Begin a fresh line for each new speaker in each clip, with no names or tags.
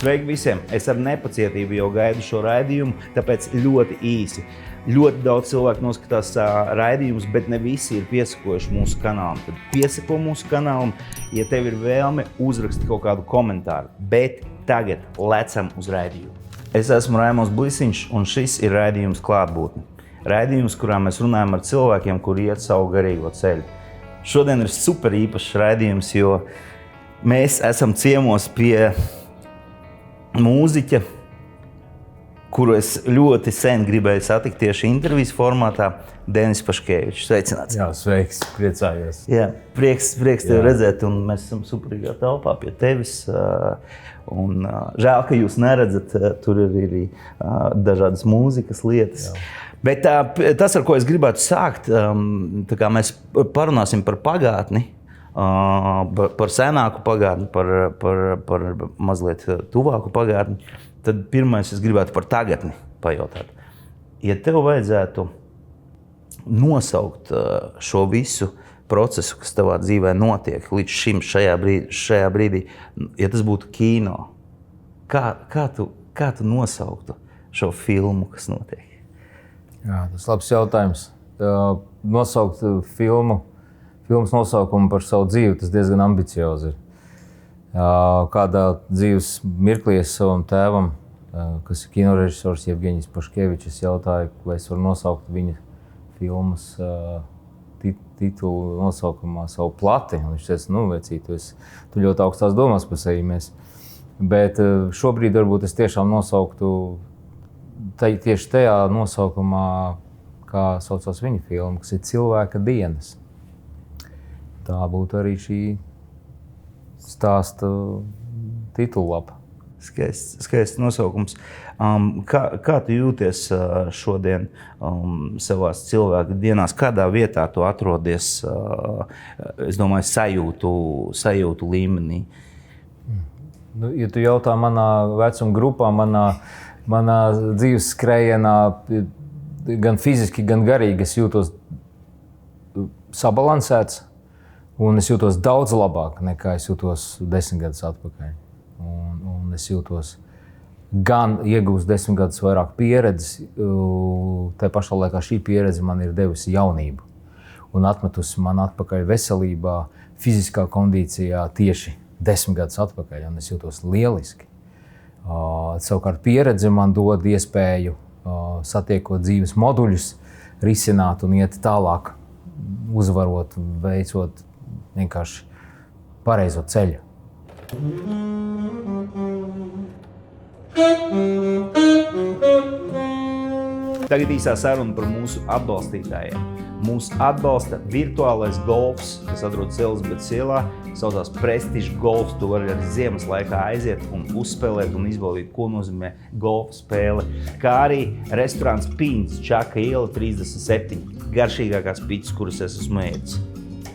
Sveiki visiem! Es ar nepacietību jau gaidu šo raidījumu, tāpēc ļoti īsi. Ļoti daudz cilvēku noskatās raidījumus, bet ne visi ir piesakojuši mūsu kanālam. Tad piesako mūsu kanālam, ja tev ir vēlme, uzraksti kaut kādu komentāru. Bet tagad lecam uz raidījumu. Es esmu Raimons Blisiņš, un šis ir raidījums Klātbūtne. Raidījums, kurā mēs runājam ar cilvēkiem, kuri iet savu garīgo ceļu. Šodien ir super īpašs raidījums, jo mēs esam ciemos pie mūziķa, kuru es ļoti sen gribēju satikt tieši intervijas formātā, Denis Paškevičs. Sveicināts!
Jā, sveiks, priecājos.
Jā, prieks tevi redzēt, un mēs esam superīgā telpā pie tevis. Un žēl, ka jūs neredzat, tur ir arī dažādas mūzikas lietas. Jā. Bet tas, ar ko es gribētu sākt, tā kā mēs parunāsim par pagātni, par senāku pagātni, par mazliet tuvāku pagātni, tad pirmais es gribētu par tagadni pajautāt. Ja tev vajadzētu nosaukt šo visu procesu, kas tavā dzīvē notiek līdz šim šajā brīdī, ja tas būtu kino, kā tu nosauktu šo filmu, kas notiek?
Jā, tas labs jautājums. Nosaukt filmas nosaukumu par savu dzīvi, tas diezgan ambiciozi ir. Kādā dzīves mirklī es savam tēvam, kas ir kinorežisors Jevgeņijs Paškevičs, jautāju, vai es varu nosaukt viņa filmas titulu nosaukumā savu plati. Un viņš teica, vecīt, tu ļoti augstās domās pasējimies. Bet šobrīd varbūt es tiešām nosauktu tieši tajā nosaukumā, kā saucās viņa filma, kas ir Cilvēka dienas. Tā būtu arī šī stāsta titullapa.
Skaists nosaukums. Kā tu jūties šodien savās cilvēka dienās? Kādā vietā tu atrodies, es domāju, sajūtu līmenī?
Ja tu jautā manā vecuma grupā, manā dzīves skrējienā, gan fiziski, gan garīgi, es jūtos sabalansēts. Un es jūtos daudz labāk, nekā es jūtos 10 gadus atpakaļ. Un es jūtos gan iegūst 10 gadus vairāk pieredzes, tā pašā laikā šī pieredze man ir devusi jaunību. Un atmetusi man atpakaļ veselībā, fiziskā kondīcijā tieši 10 gadus atpakaļ. Un es jūtos lieliski. Savukārt pieredze man dod iespēju, satiekot dzīves moduļus, risināt un iet tālāk, uzvarot, veicot vienkārši pareizo ceļu.
Tagad īsā saruna par mūsu atbalstītājiem. Mūs atbalsta virtuālais golfs, kas atrodas Elizabetes ielā, saucās Prestiž Golfs. Tu vari arī ziemas laikā aiziet un uzspēlēt un izbaudīt, ko nozīmē golfa spēle. Kā arī restorāns Pīns, Čaka iela 37. Garšīgākās pizzas, kuras es esmu ēdis.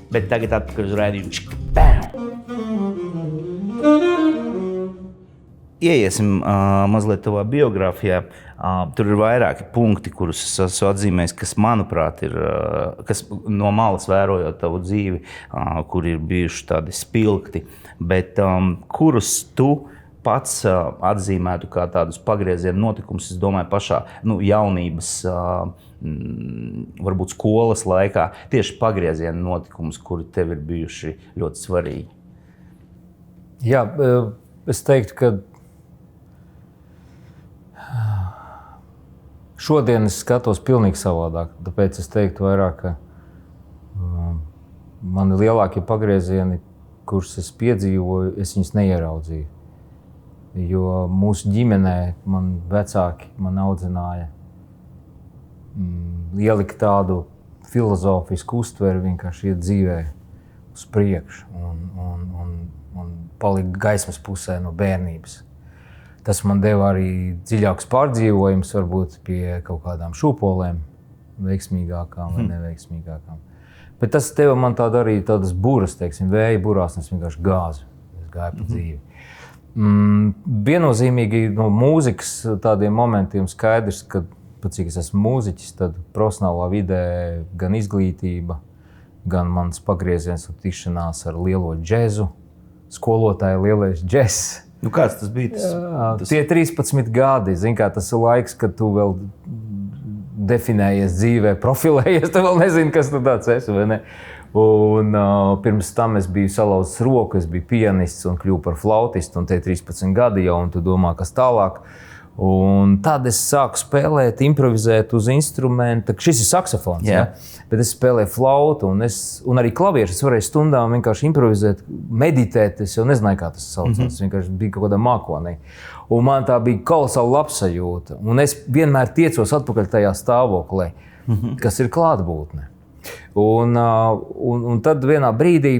Bet tagad atpakaļ uz raidījumu. Ieiesim mazliet tavā biogrāfijā. Tur ir vairāki punkti, kurus es esmu atzīmējis, kas, manuprāt, kas no malas vērojot tavu dzīvi, kur ir bijuši tādi spilgti, bet kurus tu pats atzīmētu kā tādus pagrieziena notikumus, es domāju, pašā jaunības, varbūt skolas laikā, tieši pagrieziena notikumus, kuri tev ir bijuši ļoti svarīgi?
Jā, es teiktu, ka šodien es skatos pilnīgi savādāk, tāpēc es teiktu vairāk, ka mani lielākie pagriezieni, kurus es piedzīvoju, es viņus neieraudzīju. Jo mūsu ģimenē man vecāki man audzināja ielikt tādu filozofisku uztveri, vienkārši iet dzīvē uz priekšu un palikt gaismas pusē no bērnības. Tas man deva arī dziļāks pārdzīvojums, varbūt pie kaut kādām šūpolēm, veiksmīgākām vai neveiksmīgākām. Bet tas deva man arī tādas buras, teiksim, vēja burās, un es vienkārši gāzu. Es gāju pa dzīvi. Viennozīmīgi no mūzikas tādiem momentiem skaidrs, ka, cik es esmu mūziķis, tad profesionālā vidē gan izglītība, gan mans pagrieziens un tikšanās ar lielo džezu, skolotāju lielais džess.
Nu, kāds tas bija?
Tie 13 gadi, kā, tas ir laiks, kad tu vēl definējies dzīvē, profilējies, tu vēl nezini, kas tu tāds esi, vai ne? Un pirms tam es biju salauzis roku, es biju pianists un kļuvu par flautistu, un tie 13 gadi jau, un tu domā, kas tālāk. Un tad es sāku spēlēt, improvizēt uz instrumenta. Šis ir saksofons, ja? Bet es spēlēju flautu un arī klavieru. Es varēju stundām vienkārši improvizēt, meditēt. Es jau nezināju, kā tas saucās. Es vienkārši biju kaut kādā mākonī. Un man tā bija kolosāla labsajūta. Un es vienmēr tiecos atpakaļ tajā stāvoklī, kas ir klātbūtne. Un tad vienā brīdī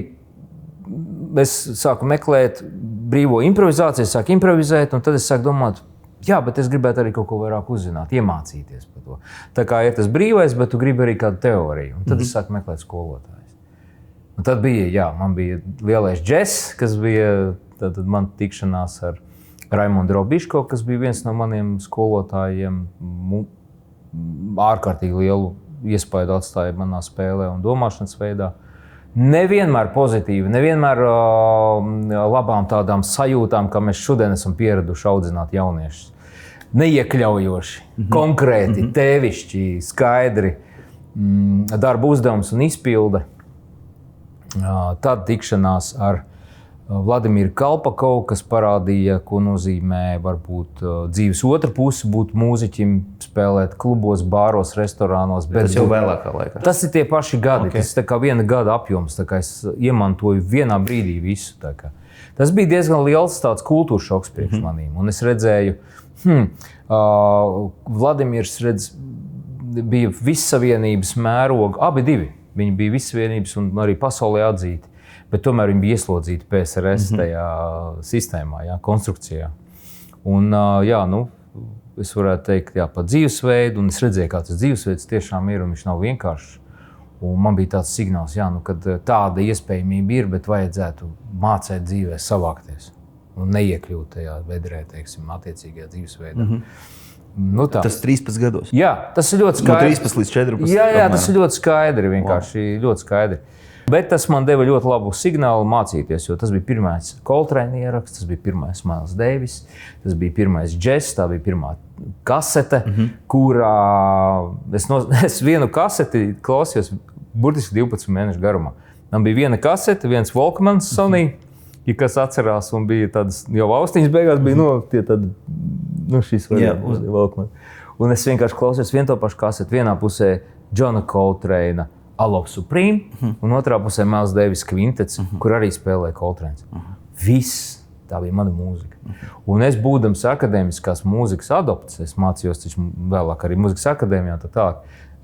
es sāku meklēt brīvo improvizāciju, sāku improvizēt, un tad es sāku domāt, jā, bet es gribētu arī kaut ko vairāk uzzināt, iemācīties par to. Tā kā ir tas brīvais, bet tu gribi arī kādu teoriju. Un tad es sāku meklēt skolotājus. Un tad bija, man bija lielais džess, kas bija man tikšanās ar Raimondu Robiško, kas bija viens no maniem skolotājiem. Ārkārtīgi lielu iespaidu atstāja manā spēlē un domāšanas veidā. Nevienmēr pozitīvi, nevienmēr labām tādām sajūtām, kā mēs šodien esam pieraduši audzināt jauniešus. Neiekļaujoši, konkrēti, tēvišķi, skaidri, darba uzdevums un izpilde. Tad tikšanās ar Vladimiru Kalpakovu, kas parādīja, ko nozīmē varbūt dzīves otra puse, būt mūziķim, spēlēt klubos, bāros, restorānos.
Tas jau vēlākā laikā.
Tas ir tie paši gadi, tas ir tā kā viena gada apjoms, tā kā es iemantoju vienā brīdī visu. Tā kā. Tas bija diezgan liels tāds kultūras šoks priekš manīm, un es redzēju, Vladimirs bija vissavienības mēroga, abi divi, viņi bija vissavienības un arī pasaulē atzīti. Bet tomēr viņi bija ieslodzīti PSRS tajā sistēmā, konstrukcijā. Un, es varētu teikt par dzīvesveidu, un es redzēju, kā tas dzīvesveids tiešām ir, un viņš nav vienkāršs. Un man bija tāds signāls, kad tāda iespējamība ir, bet vajadzētu mācīt dzīvē savākties un neiekļūt tajā vedrē, teiksim, attiecīgajā dzīvesveidā.
Tas 13 gados?
Jā, tas ir ļoti skaidri.
No 13 līdz 14.
Jā, tas ir ļoti skaidri, vienkārši ļoti skaidri. Bet tas man deva ļoti labu signālu mācīties, jo tas bija pirmais Coltrane ieraksts, tas bija pirmais Miles Davis, tas bija pirmais džess, tā bija pirmā kasete, kurā es vienu kaseti klausījos burtiski 12 mēnešu garumā. Man bija viena kasete, viens Walkman Sony, kas atcerās, un bija tādas jau austiņas beigās, bija šīs Walkman. Un es vienkārši klausījos vienu to pašu kaseti, vienā pusē Johna Coltrane, Alok Supreme, un otrā pusē Miles Davis kvintets, kur arī spēlēja Coltranes. Viss, tā bija mana mūzika. Un es, būdams akadēmiskās mūzikas adopts, es mācījos vēlāk arī mūzikas akadēmijā,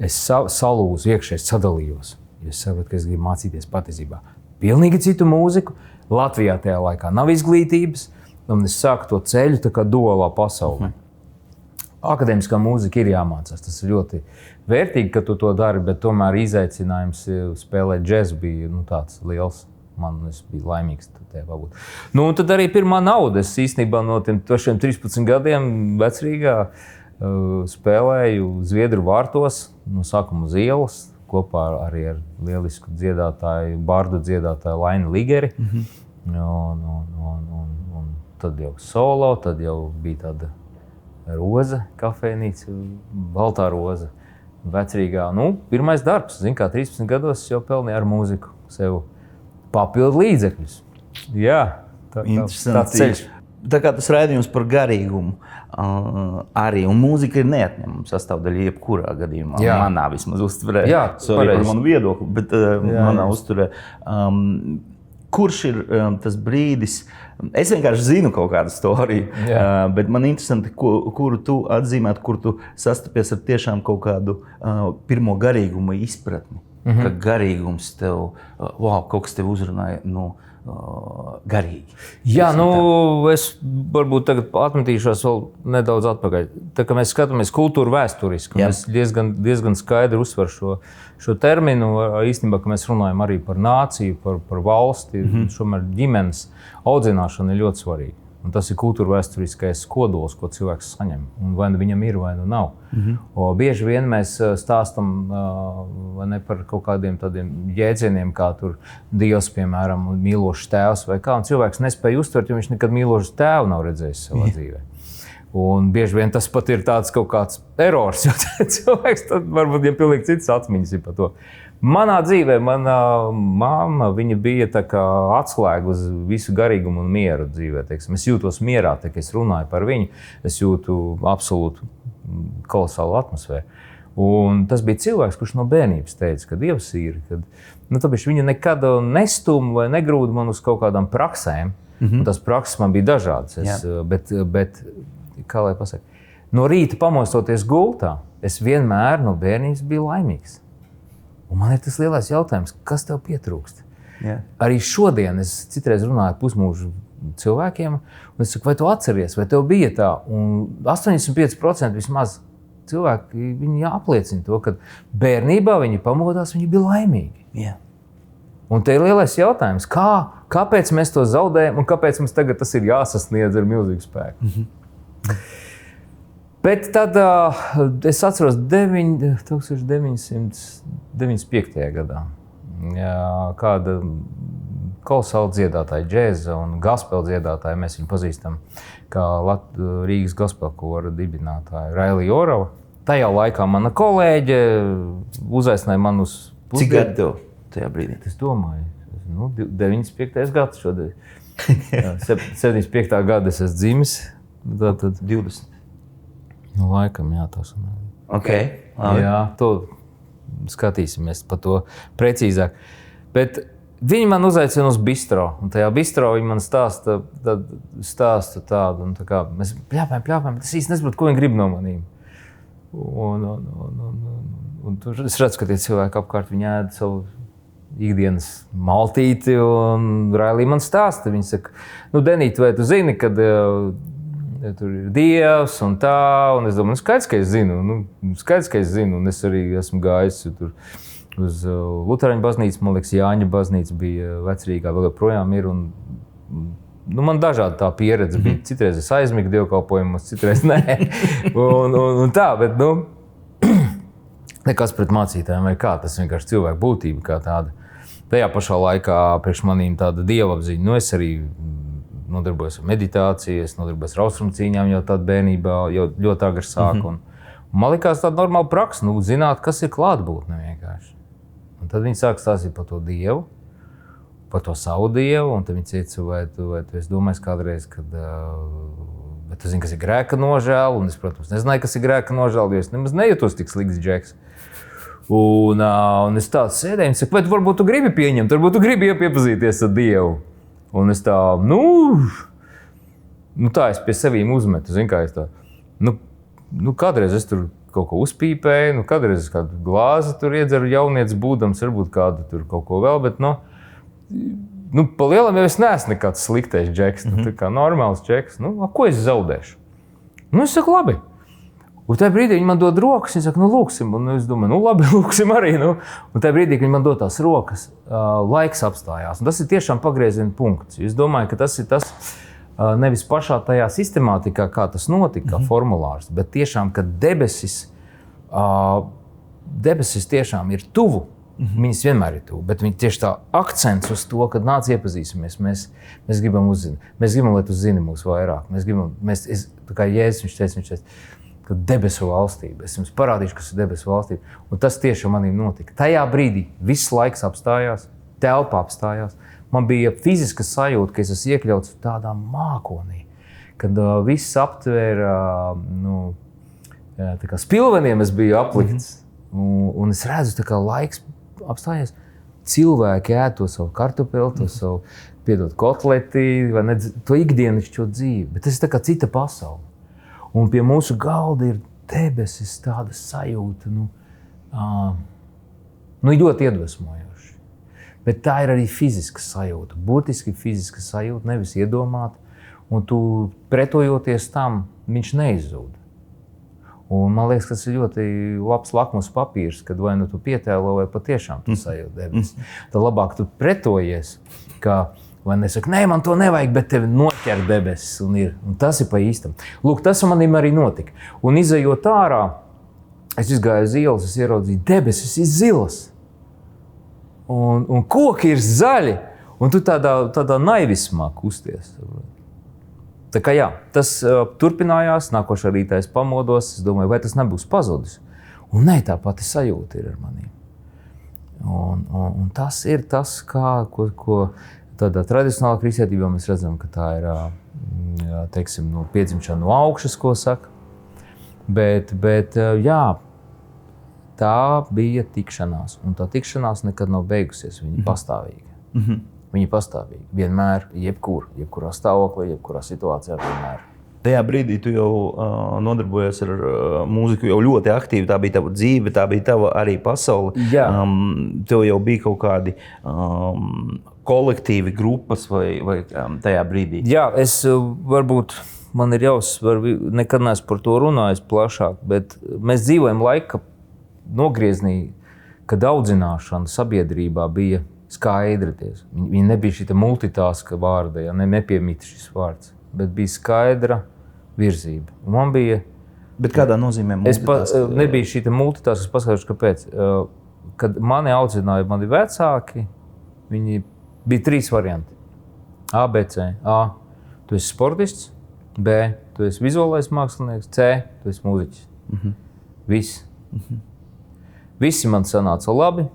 es salūzu, iekšēji sadalījos. Es saprotu, ka es gribu mācīties patiesībā pilnīgi citu mūziku. Latvijā tajā laikā nav izglītības, un es sāku to ceļu tā kā duālā pasaulē. Akadēmiskā mūzika ir jāmācās. Tas ir ļoti vērtīgi, ka tu to dari, bet tomēr izaicinājums spēlēt džezu bija tāds liels. Es biju laimīgs tajā pabūt. Un tad arī pirmā nauda. Es īstenībā no tiem 13 gadiem Vecrīgā spēlēju Zviedru vārtos, no sākuma uz ielas, kopā arī ar lielisku dziedātāju, bardu dziedātāju Lainu Ligeri. Un tad jau solo, tad jau bija tāda Roza, kafejnīca, baltā roza, Vecrīgā. Pirmais darbs, 13 gados jau pelnīju ar mūziku sev papildu līdzekļus. Jā, tāds ceļš.
Tā kā tas raidījums par garīgumu arī, un mūzika ir neatņemama sastāvdaļa jebkurā gadījumā. Jā. Manā vismaz uztverē. Jā, sorry par manu viedokli, bet manā uztverē. Kurš ir tas brīdis? Es vienkārši zinu kaut kādu storiju, bet man interesanti, kuru tu atzīmētu, kur tu sastapies ar tiešām kaut kādu pirmo garīguma izpratni. Ka garīgums tev, kaut kas tev uzrunāja garīgi.
Jā, es varbūt tagad atmetīšos vēl nedaudz atpakaļ. Tā kā mēs skatāmies kultūru vēsturiski, mēs diezgan skaidri uzsver šo terminu. Īstenībā, ka mēs runājam arī par nāciju, par valsti, šomēr ģimenes audzināšana ir ļoti svarīga. Un tas ir kultūrvēsturiskais kodols, ko cilvēks saņem. Un vai nu viņam ir, vai nu nav. Bieži vien mēs stāstam par kaut kādiem tādiem jēdzieniem, kā tur Dievs, piemēram, mīlošs tēvs vai kā. Un cilvēks nespēja uztvert, jo viņš nekad mīlošs tēvu nav redzējis savā dzīvē. Un bieži vien tas pat ir tāds kaut kāds erors, jo cilvēks tad varbūt ja pilnīgi citas atmiņas ir par to. Manā dzīvē, mana mamma, viņa bija tā kā atslēga uz visu garīgumu un mieru dzīvē. Teiksim. Es jūtos mierā, tā, ka es runāju par viņu, es jūtu absolūtu kolosālu atmosfēru. Un tas bija cilvēks, kurš no bērnības teica, ka Dievs ir, kad tāpēc viņa nekad nestum vai negrūda man uz kaut kādām praksēm. Un tas prakses man bija dažādas, bet kā lai pasaka, no rīta pamostoties gultā, es vienmēr no bērnības biju laimīgs. Un man ir tas lielais jautājums, kas tev pietrūkst? Arī šodien es citreiz runāju pusmūžu cilvēkiem, un es saku, vai tu atceries, vai tev bija tā? Un 85% vismaz cilvēki, viņi apliecina to, ka bērnībā viņi pamodās, viņi bija laimīgi. Un te ir lielais jautājums, kāpēc mēs to zaudējam un kāpēc mums tagad tas ir jāsasniedz ar milzīgu spēku? Bet tad es atceros 1995. gadā kāda kolosāla dziedātāja, džēza un gospel dziedātāja, mēs viņu pazīstam kā Rīgas gospel kora dibinātāja Railija Orava. Tajā laikā mana kolēģe uzaicināja man uz pusdienu.
Cik gadu tev tajā brīdī?
Es domāju, 95. gads šodien. 75. gada es esmu dzimis. Tātad
20.
Laikam, jā, tas ir.
Okay.
Jā, to skatīsimies par to precīzāk. Bet viņi man uzaicina uz bistro, un tajā bistro viņi man stāsta tādu, un tā kā mēs pļāpājam, tas īsti nesaprotu, ko viņi grib no manīm. Un tur es redzu, ka tie cilvēki apkārt, viņi ēd savu ikdienas maltīti, un Railija man stāsta, viņi saka, Denīt, vai tu zini, kad tur ir Dievs un tā, un es domāju, skaidrs, ka es zinu, un es arī esmu gājis tur uz Lutāņu baznīcu, man liekas, Jāņa baznīca bija Vecrīgā, vēl joprojām ir, un man dažādi tā pieredze bija, citreiz es aizmigu dievkalpojumos, citreiz nē, un tā, bet, nekas pret mācītājiem vai kā, tas vienkārši cilvēku būtība kā tāda. Tajā pašā laikā priekš manīm tāda dievapziņa, es arī nodarbojos ar meditāciju, es nodarbojos ar austrumu cīņām jau tādu bērnībā, jau ļoti agri sāku. Un man likās tāda normāla praksa, zināt, kas ir klātbūtne vienkārši. Un tad viņi sāk stāstīt par to Dievu, par to savu Dievu, un tad viņi teica, vai tu esi domājis kādreiz, kad bet tu zini, kas ir grēka nožēla, un es, protams, nezināju, kas ir grēka nožēla, jo es nemaz nejūtos tik slikts džeks. Un es tāds sēdēju un saku, vai tu varbūt tu gribi pieņemt, varbūt tu gribi iepazīties ar Dievu. Un es tā, tā es pie sevīm uzmetu, zini, kā es tā, kādreiz es tur kaut ko uzpīpēju, kādreiz es kādu glāzi tur iedzeru jaunietis būdams, varbūt kādu tur kaut ko vēl, bet, pa lielam jau es neesmu nekāds sliktais džeks, tā kā normāls džeks, ko es zaudēšu? Es saku, labi. Un tajā brīdī viņi man dod rokas, viņi saka, lūksim, un es domāju, labi, lūksim arī, Un tajā brīdī, kad viņi man dod tās rokas, laiks apstājās, un tas ir tiešām pagrieziena punkts. Es domāju, ka tas ir tas nevis pašā tajā sistemātikā, kā tas notika, kā formulārs, bet tiešām, ka debesis tiešām ir tuvu, viņas vienmēr ir tuvu, bet viņi tieši tā akcents uz to, kad nāc iepazīsimies, mēs gribam uzzināt, mēs gribam, lai tu zini mūs vairāk, tā kā Jēzus viņš teica, ka debesu valstība. Es jums parādīšu, kas ir debesu valstība. Un tas tieši manī notika. Tajā brīdī viss laiks apstājās, telpa apstājās. Man bija fiziska sajūta, ka es esmu iekļauts tādā mākonī, kad viss aptvēra, tā kā spilveniem es biju aplikts. Un es redzu, tā kā laiks apstājies. Cilvēki ēd to savu kartupeli, to savu piedod kotleti, vai ne, to ikdienišķo dzīvi. Bet tas ir tā kā cita pasaule. Un pie mūsu galda ir debesis, tāda sajūta, ļoti iedvesmojoša. Bet tā ir arī fiziska sajūta, burtiski fiziska sajūta, nevis iedomāta. Un tu pretojoties tam, viņš neizzūd. Un man liekas, tas ir ļoti labs lakmus papīrs, kad vai tu pietēlo vai patiešām tu sajūti debesis. Tad labāk tu pretojies, ka Vai nesaka, nē, man to nevajag, bet tevi noķer debesis un ir. Un tas ir pa īstam. Lūk, tas manim arī notika. Un izejot ārā, es izgāju uz ielas, es ieraudzīju, debesis ir zilas. Un koki ir zaļi. Un tu tādā naivismā kusties. Tā kā jā, tas turpinājās, nākošā rītā es pamodos, es domāju, vai tas nebūs pazudis. Un nē, tā pati sajūta ir ar maniem. Un tas ir tas, ko tādā tradicionālā kristietībā mēs redzam, ka tā ir, teiksim, piedzimšana no augšas, ko saka. Bet jā, tā bija tikšanās. Un tā tikšanās nekad nav beigusies. Viņa pastāvīga. Viņa pastāvīga. Vienmēr, jebkurā stāvoklī, jebkurā situācijā vienmēr.
Tajā brīdī tu jau nodarbojies ar mūziku jau ļoti aktīvi. Tā bija tava dzīve, tā bija tava arī pasaule. Tev jau bija kaut kādi kolektīvi grupas vai tajā brīdī? Jā,
es varbūt, man ir jāuzsver, nekad neesmu par to runājis plašāk, bet mēs dzīvojam laika nogrieznī, kad audzināšana sabiedrībā bija skaidra. Viņa nebija šī multitaska vārda, nepiemita šis vārds, bet bija skaidra virzība. Un man bija...
Bet kādā nozīmē multitaska?
Nebija šī multitaska, es paskaidrošu, kāpēc. Kad mani audzināja mani vecāki, viņi bija 3 varianti. A, B, C. A, tu esi sportists. B, tu esi vizuālais mākslinieks. C, tu esi mūziķis. Viss. Visi man sanāca labi.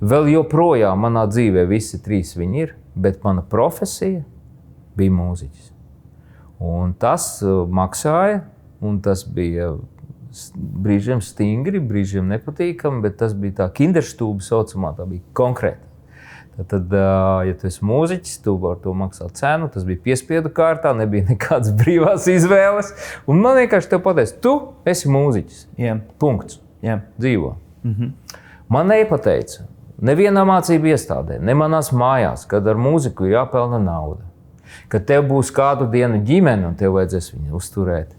Vēl joprojām manā dzīvē visi 3 viņi ir, bet mana profesija bija mūziķis. Un tas maksāja, un tas bija brīžiem stingri, brīžiem nepatīkami, bet tas bija tā kinderstūba saucamā, tā bija konkrēta. Tad, ja tu esi mūziķis, tu var to maksāt cenu, tas bija piespiedu kārtā, nebija nekādas brīvās izvēles. Un man vienkārši tev pateica, tu esi mūziķis. Punkts. Dzīvo. Man nepateica, nevienā mācību iestādē, ne manās mājās, kad ar mūziku ir jāpelna nauda. Kad tev būs kādu dienu ģimene un tev vajadzēs viņu uzturēt.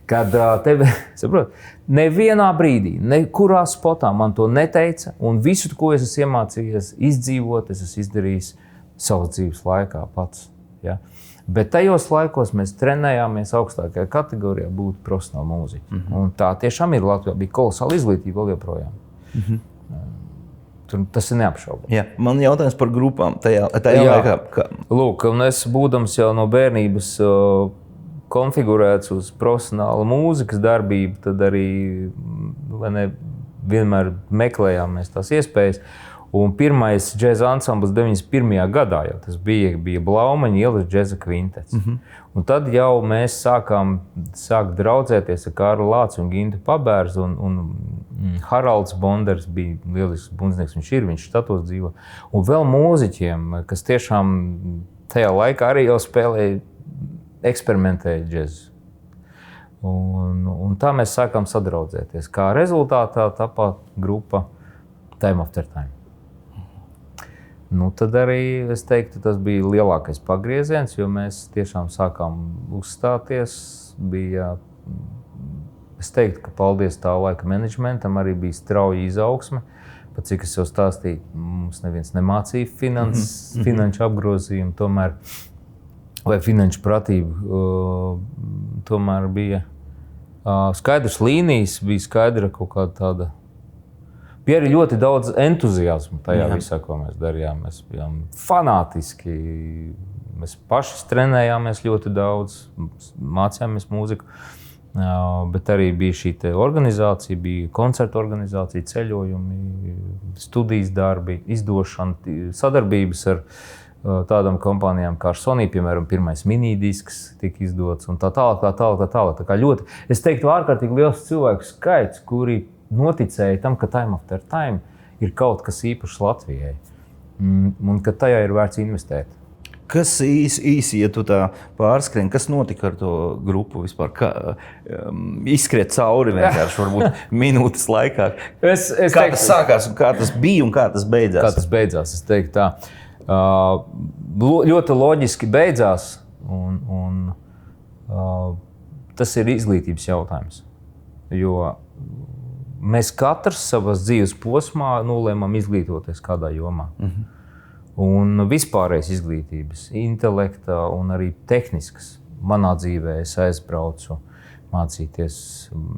Kad tev, saprot, nevienā brīdī, nekurā spotā man to neteica, un visu, ko es esmu iemācījies izdzīvot, es esmu izdarījis savas dzīves laikā pats. Ja? Bet tajos laikos mēs trenējāmies augstākajā kategorijā būt profesionāli mūziķi. Un tā tiešām ir Latvijā, bija kolosāla izglītība vēl joprojām. Tas ir neapšaubāms.
Jā, man jautājums par grupām tajā laikā.
Lūk, un es būdams jau no bērnības konfigurēts uz profesionālu mūzikas darbību, tad arī vienmēr meklējām mēs tās iespējas. Un pirmais džēza ansamblis 91. gadā jau tas bija Blaumaņa ielas džēza kvintets. Un tad jau mēs sākām draudzēties ar Kārli Lāci un Gintu Pabērzu, un Haralds Bonders bija lielisks bundznieks, viņš štatos dzīvo. Un vēl mūziķiem, kas tiešām tajā laikā arī jau spēlēja, eksperimentēja džēzu. Un tā mēs sākām sadraudzēties. Kā rezultātā tapā grupa Time After Time. Tad arī es teiktu, tas bija lielākais pagrieziens, jo mēs tiešām sākām uzstāties. Es teiktu, ka paldies tā laika menedžmentam, arī bija strauja izaugsme. Pat cik es jau stāstīju, mums neviens nemācīja finanšu apgrozījumu, tomēr, vai finanšu pratību, tomēr bija skaidrs līnijas, bija skaidra kaut kāda tāda. Bija arī ļoti daudz entuziasmu tajā visā, ko mēs darījām. Mēs bijām fanātiski, mēs paši trenējāmies ļoti daudz, mācījāmies mūziku, bet arī bija šī organizācija, bija koncertu organizācija, ceļojumi, studijas darbi, izdošana, sadarbības ar tādām kompānijām kā Sony, piemēram, pirmais minidisks tika izdots un tā tālāk. Tā kā ļoti, es teiktu, ārkārtīgi liels cilvēku skaits, kuri noticēja tam, ka Time After Time ir kaut kas īpašs Latvijai un ka tajā ir vērts investēt.
Kas īsi, ja tu tā pārskrien, kas notika ar to grupu vispār? Izskriet cauri vienkārši, varbūt minūtes laikā. Kā tas sākās un kā tas bija un kā tas beidzās?
Kā tas beidzās, es teiktu tā. Ļoti loģiski beidzās un tas ir izglītības jautājums, jo mēs katrs savas dzīves posmā nolēmām izglītoties kādā jomā. Un vispārējais izglītības, intelekta un arī tehniskas. Manā dzīvē es aizbraucu mācīties,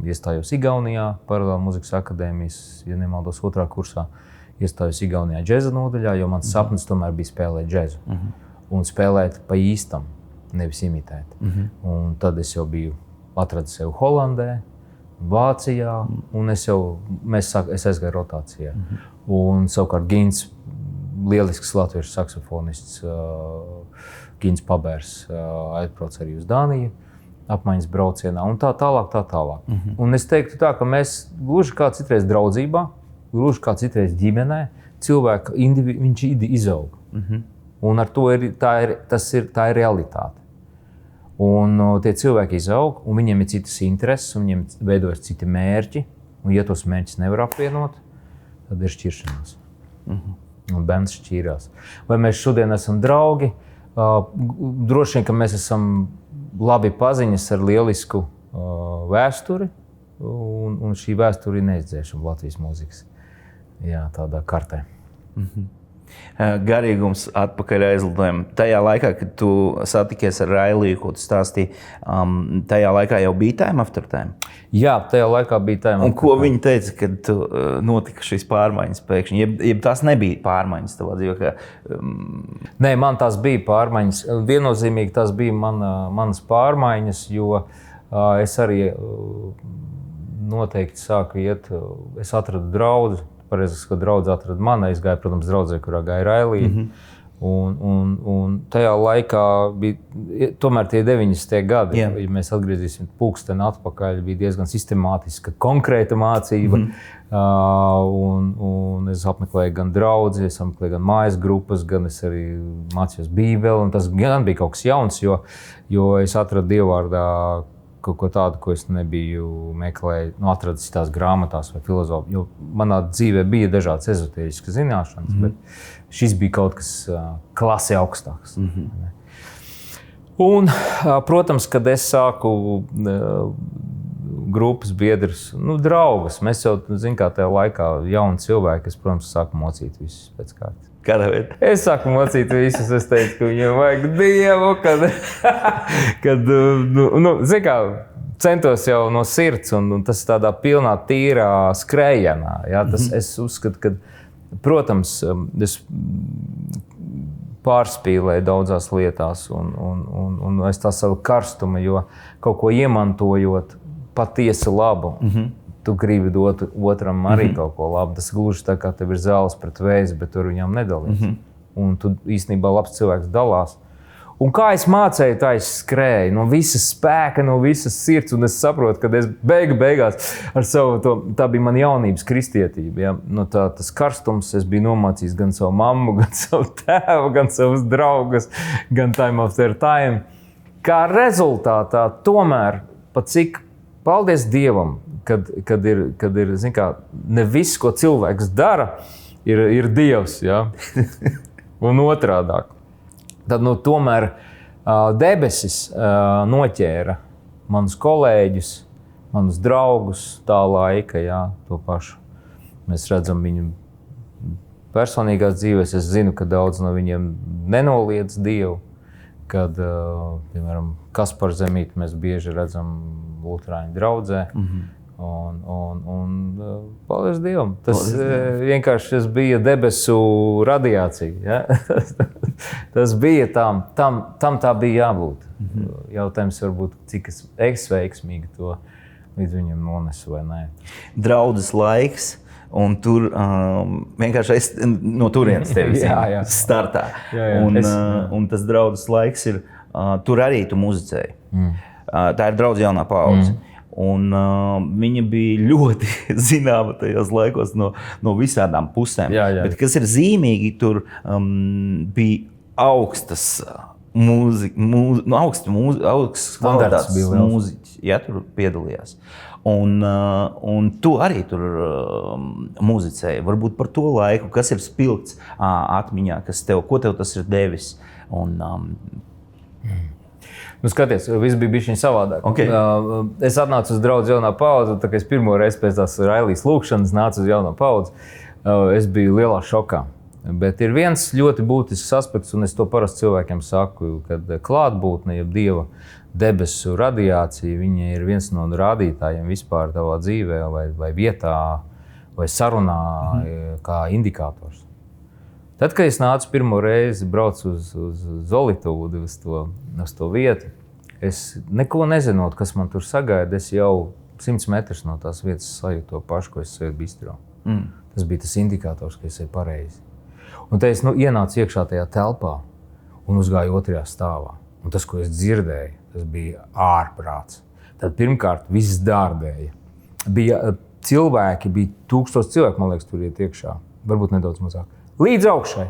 iestājos Igaunijā, paralēli Mūzikas akadēmijas, ja nemaldos, 2. kursā. Iestājos Igaunijā džeza nodaļā, jo mans sapnis tomēr bija spēlēt džezu. Un spēlēt pa īstam, nevis imitēt. Un tad es jau biju atradis sevi Holandē, Vācijā, un es aizgāju rotācijā. Un savukārt Gins, lielisks latviešu saksofonists, Gins Pabērs, aizbrauc arī uz Dāniju apmaiņas braucienā, un tā tālāk. Un es teiktu tā, ka mēs gluži kā citreiz draudzībā, gluži kā citreiz ģimenē, cilvēka viņš izaug. Un ar to tā ir realitāte. Un tie cilvēki izaug, un viņiem ir citas intereses, un viņiem veidojas citi mērķi, un ja tos mērķus nevar apvienot, tad ir šķiršanās. Un bērns šķīrās. Vai mēs šodien esam draugi? Droši vien, ka mēs esam labi paziņas ar lielisku vēsturi, un šī vēsture ir neizdzēšama Latvijas mūzikas. Jā, tādā kartē.
Garīgums atpakaļ aizlidojumam. Tajā laikā, kad tu satikies ar Railiju, ko tu stāstīji, tajā laikā jau bija Time After Time?
Jā, tajā laikā bija Time After Time.
Un ko viņi teica, kad notika šīs pārmaiņas pēkšņi? Jeb tās nebija pārmaiņas tavā dzīvē?
Nē, man tās bija pārmaiņas. Viennozīmīgi tās bija manas pārmaiņas, jo es arī noteikti sāku iet, es atradu draudzi. Pareizi, ka draudze atrada mani, es gāju, protams, draudzē, kurā gāja Railija. Un tajā laikā bija, tomēr tie 90. gadi, ja mēs atgriezīsim pulksteni atpakaļ, bija diezgan sistemātiska, konkrēta mācība. Un es apmeklēju gan draudzi, es apmeklēju gan mājas grupas, gan es arī mācījos Bībeli. Un tas gan bija kaut kas jauns, jo es atradu Dievvvārdā kaut ko tādu, ko es nebiju meklējis, atradis tās grāmatās vai filozofijā. Jo manā dzīvē bija dažādas ezotēriskas zināšanas, bet šis bija kaut kas klase augstāks. Un, protams, kad es sāku grupas biedrus, draugus, mēs jau, kā tajā laikā jauni cilvēki, es, protams, sāku mocīt visus pēc kārtas.
Kādā veidā?
Es sāku mocīt visus, es teicu, ka viņiem vajag Dievu, kad centos jau no sirds, un tas tādā pilnā, tīrā skrējienā. Ja? Es uzskatu, ka, protams, es pārspīlēju daudzās lietās, un es tā savu karstumu, jo kaut ko iemantojot patiesi labu, tu gribi dot otram arī kaut ko labu. Tas gluži tā kā tev ir zāles pret vēzi, bet tur viņam nedalīs. Un tu īstenībā labs cilvēks dalās. Un kā es mācēju, tā es skrēju no visas spēka, no visas sirds, un es saprotu, ka es beigās ar savu tā bija mana jaunības kristietība. Ja? Tas karstums, es biju nomācījis gan savu mammu, gan savu tēvu, gan savus draugus, gan Time After Time. Kā rezultātā tomēr, pat cik paldies Dievam, kad ir zin kā, ne viss, ko cilvēks dara, ir Dievs, ja? Un otrādāk. Tad tomēr debesis noķēra manus kolēģus, manus draugus tā laika, jā, to pašu. Mēs redzam viņu personīgās dzīvēs, es zinu, ka daudz no viņiem nenoliedz Dievu, kad, piemēram, Kaspars Zemīti mēs bieži redzam luterāņu draudzē. Un paldies Dievam. Tas vienkārši bija debesu radiācija. Ja? Tas bija tam tā bija jābūt. Jautājums varbūt, cik es veiksmīgi to līdz viņam nonesu vai nē.
Draudzes laiks. Un tur vienkārši es no turienes tevi startā. Un tas draudzes laiks ir, tur arī tu muzicēji. Tā ir draudze jaunā paudze. Un viņa bija ļoti zināma tajos laikos no visādām pusēm. Bet kas ir zīmīgi, tur bija augstas augsts kvalitātes mūziķis, ja, tur piedalījās. Un tu arī tur muzicēji. Varbūt par to laiku, kas ir spilgts atmiņā, ko tev tas ir devis.
Skaties, viss bija bišķiņ savādāk.
Okay.
Es atnācu uz draudzi jaunā paudze, tā kā es pirmo reizi pēc tās Railijas lūkšanas nācu uz jauno paudzi. Es biju lielā šokā. Bet ir viens ļoti būtisks aspekts, un es to parasti cilvēkiem saku, kad klātbūtne, jeb Dieva debesu radiācija, viņa ir viens no rādītājiem vispār tavā dzīvē vai vietā vai sarunā kā indikators. Tad, kad es nācu pirmo reizi braucu uz Zolitūdu, uz to vietu, es neko nezinot, kas man tur sagaida, es jau 100 metrus no tās vietas sajūtu to pašu, ko es sajūtu bistro. Tas bija tas indikators, ka es eju pareizi. Un te es ienācu iekšā tajā telpā un uzgāju otrajā stāvā. Un tas, ko es dzirdēju, tas bija ārprāts. Tad pirmkārt viss dārdēja. Bija cilvēki, bija 1000 cilvēku, man liekas, tur iet iekšā. Varbūt nedaudz mazāk. Līdz augšai.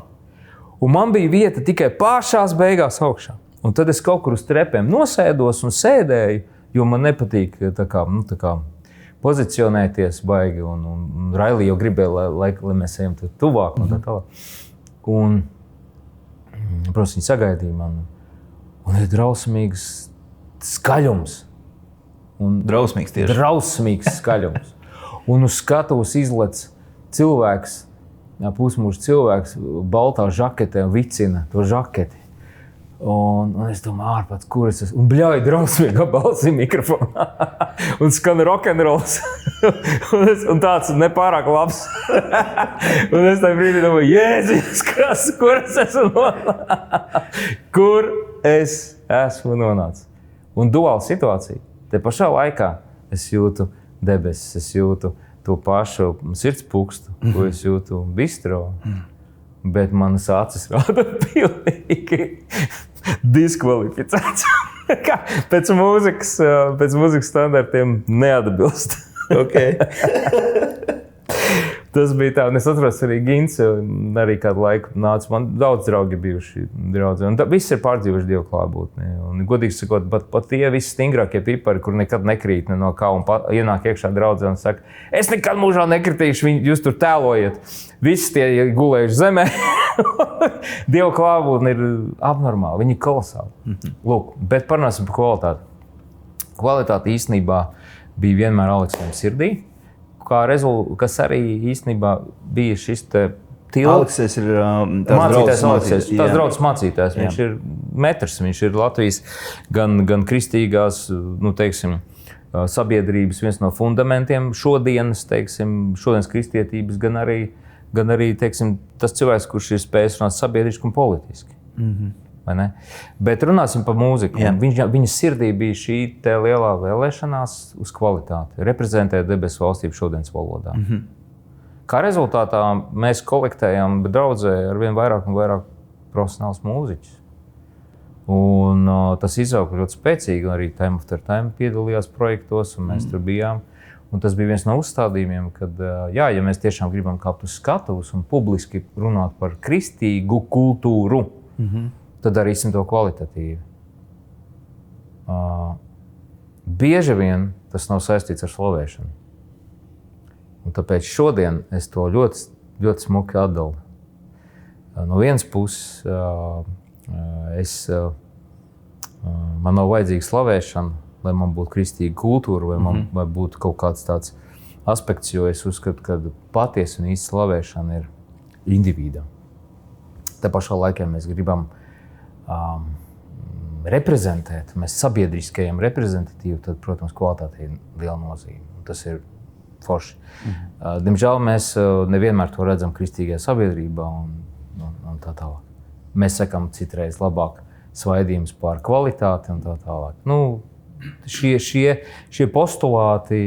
Un man bija vieta tikai pašās beigās augšā. Un tad es kaut kur uz trepēm nosēdos un sēdēju, jo man nepatīk tā kā pozicionēties baigi. Un Railī jau gribēja, lai mēs ejam tuvāk un tā tālāk. Un, protams, viņi sagaidīja mani. Un ir drausmīgs skaļums.
Drausmīgs tieši.
Drausmīgs skaļums. Un uz skatuves izlec cilvēks, pusmužs cilvēks, baltā žaketē un vicina to žaketi. Un es domāju, ārpats, kur es esmu? Un bļauj drausmīgā balsī mikrofonā. Un skan rokenrols. un tāds nepārāk labs. Un es tajā brīdī domāju, Jēzus, kur es esmu nonācis? Kur es esmu nonācis? Un duāla situācija. Te pašā laikā es jūtu debesis, es jūtu to pašu sirds pukstu, ko es jūtu bistro. Bet manas acis rāda pilnīgi diskvalificēts. Pēc mūzikas standartiem neatbilst.
Okay.
Tas bija tā, un es atceros arī Gins, arī kādu laiku nāca. Man daudz draugi bijuši draudzi, un viss ir pārdzīvoši Dievu klātbūtni. Un godīgi sakot, pat tie visi stingrākie pipari, kur nekad nekrīt ne no kā, un ienāk iekšā draudzē un saka, es nekad mūžā nekritīšu, jūs tur tēlojiet. Visi tie gulējuši zemē. Dievu klātbūtni ir abnormāli, viņi ir kolosāli. Lūk, bet parunāsim par kvalitāti. Kvalitāte īstenībā bija vienmēr Aleksam sirdī. Kas arī īstenībā bija šis
Aleksis ir tās
draudzes mācītājs. Viņš ir metrs, viņš ir Latvijas gan kristīgās, sabiedrības viens no fundamentiem šodienas kristietības, gan arī tas cilvēks, kurš ir spējis runāt sabiedriski un politiski. Vai ne? Bet runāsim par mūziku. Viņa sirdī bija šī lielā vēlēšanās uz kvalitāti, reprezentēt debesu valstību šodienas valodā. Kā rezultātā mēs kolektējam draudzē ar vien vairāk un vairāk profesionāls mūziķus. Un tas izauga ļoti spēcīgi, arī Time After Time piedalījās projektos, un mēs tur bijām. Un tas bija viens no uzstādījumiem, kad, ja mēs tiešām gribam kāpt uz skatuves un publiski runāt par kristīgu kultūru, tad darīsim to kvalitatīvi. Bieži vien tas nav saistīts ar slavēšanu. Un tāpēc šodien es to ļoti, ļoti smuki atdalu. No vienas puses, man nav vajadzīga slavēšana, lai man būtu kristīga kultūra, vai man vai būtu kaut kāds tāds aspekts, jo es uzskatu, ka patiesa un īsta slavēšana ir individa. Tā pašā laikā mēs gribam reprezentēt, mēs sabiedriskajam reprezentatīvi, tad, protams, kvalitāte ir liela nozīme. Tas ir forši. Diemžēl mēs nevienmēr to redzam kristīgajā sabiedrībā un tā tālāk. Mēs sakam citreiz labāk svaidījums par kvalitāti un tā tālāk. Šie postulāti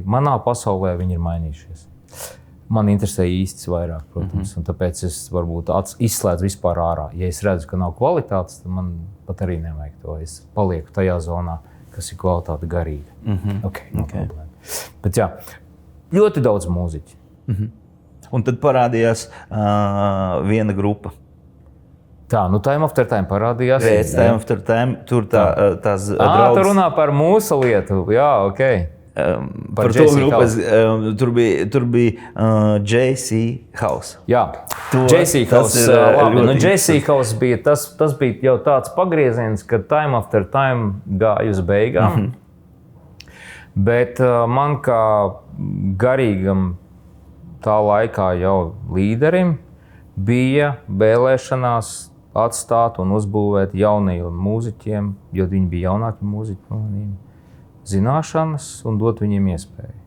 manā pasaulē viņi ir mainījušies. Man interesē īsts vairāk, protams, un tāpēc es varbūt izslēdzu vispār ārā. Ja es redzu, ka nav kvalitātes, tad man pat arī nevajag to. Es palieku tajā zonā, kas ir kvalitāte garīga. Okay. Bet jā, ļoti daudz mūziķi.
Un tad parādījās viena grupa.
Tā, Time After Time parādījās.
Time After Time, tur tās draudzes.
Tu runā par mūsu lietu, jā, ok.
Par to grupas, tur bija JC House.
Jā, JC House. JC House bija, tas bija jau tāds pagrieziens, kad Time After Time gāja uz beigām. Bet man kā garīgam tā laikā jau līderim, bija vēlēšanās atstāt un uzbūvēt jaunajiem mūziķiem, jo viņi bija jaunāki mūziķi par maniem, zināšanas un dot viņiem iespēju.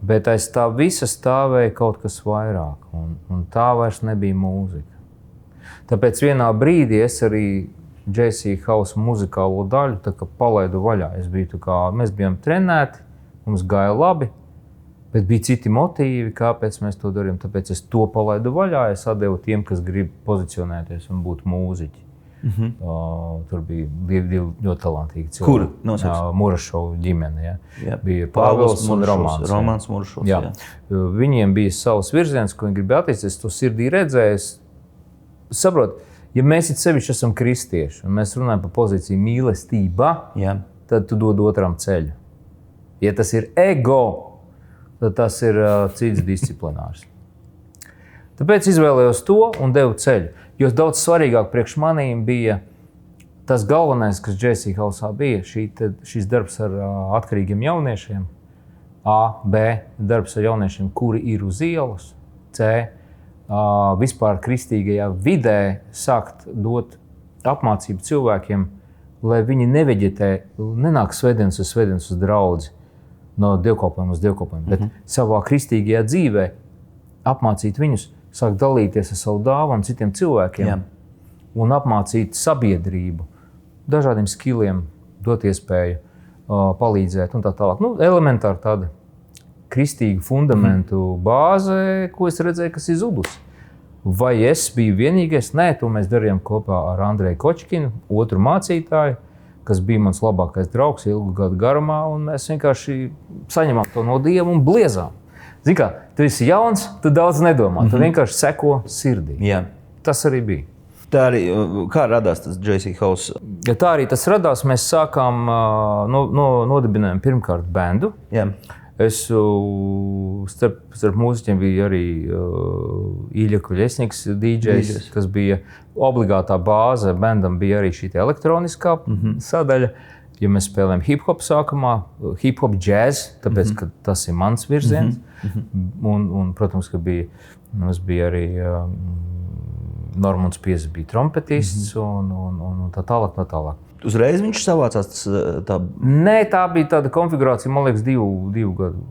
Bet aiz tā visa stāvēja kaut kas vairāk, un tā vairs nebija mūzika. Tāpēc vienā brīdī es arī J.C. House muzikālo daļu tā kā palaidu vaļā. Mēs bijām trenēti, mums gāja labi, bet bija citi motīvi, kāpēc mēs to darījām. Tāpēc es to palaidu vaļā, es atdevu tiem, kas grib pozicionēties un būt mūziķi. Tur bija divi ļoti talantīgi cilvēki.
Kuri? Nosauks?
Murašovu ģimene.
Jā.
Bija Pāvils un
Romāns Murašovs.
Jā. Viņiem bija savs virziens, ko viņi gribēja attīstīt. Es to sirdī redzēju. Es saprotu, ja mēs sevišķi esam kristieši un mēs runājam par pozīciju mīlestībā, tad tu dod otram ceļu. Ja tas ir ego, tad tas ir cits disciplinārs. Tāpēc izvēlējos to un devu ceļu. Jo daudz svarīgāk priekš manīm bija tas galvenais, kas J.C. House'ā bija, šis darbs ar atkarīgiem jauniešiem, A, B, darbs ar jauniešiem, kuri ir uz ielas, C, vispār kristīgajā vidē sākt dot apmācību cilvēkiem, lai viņi neveģetē, nenāk svētdienas uz draudzi, no dievkalpojuma uz dievkalpojumu, bet savā kristīgajā dzīvē apmācīt viņus, sāk dalīties ar savu dāvanu citiem cilvēkiem un apmācīt sabiedrību, dažādiem skilliem, dot iespēju palīdzēt un tā tālāk. Elementāri tāda kristīga fundamentu bāze, ko es redzēju, kas ir zudusi. Vai es biju vienīgais? Nē, to mēs darījām kopā ar Andreju Kočkinu, otru mācītāju, kas bija mans labākais draugs ilgu gadu garumā, un mēs vienkārši saņemām to no Dieva un bliezām. Zini kā, tu esi jauns, tu daudz nedomā, tu vienkārši seko sirdī.
Jā.
Tas arī bija.
Tā arī, kā radās tas J.C. House?
Ja tā arī tas radās, mēs sākām, nodibinājām pirmkārt bendu.
Jā.
Es starp mūziķiem bija arī Ilja Kuļesniks, DJs, kas bija obligātā bāze. Bendam bija arī šī elektroniskā sadaļa. Ja mēs spēlējam hip-hop sākumā, hip-hop jazz, tāpēc, ka tas ir mans virziens. Un, protams, ka mums bija arī Normons Piezis bija trompetists un tā tālāk.
Uzreiz viņš savācās tā?
Nē, tā bija tāda konfigurācija, man liekas, divu gadu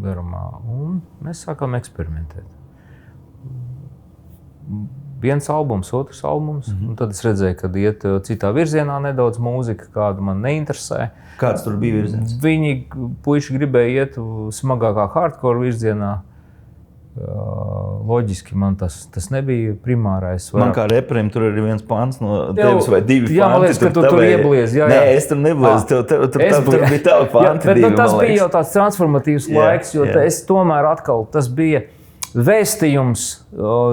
garumā. Un mēs sākām eksperimentēt. Viens albums, otrs albums, un tad es redzēju, ka iet citā virzienā nedaudz mūzika, kāda man neinteresē.
Kāds tur bija virziens?
Viņi puiši gribēja iet smagākā hardcore virzienā. Loģiski man tas nebija primārais.
Man kā reperim tur ir viens pants no tevis vai divi panti.
Jā, man liekas, ka tu tur iebliez. Jā.
Nē, es tur nebliezu, tur bija tavi panti
bet
divi,
tas bija jau tāds transformatīvs laiks, jo es tomēr atkal, tas bija vēstījums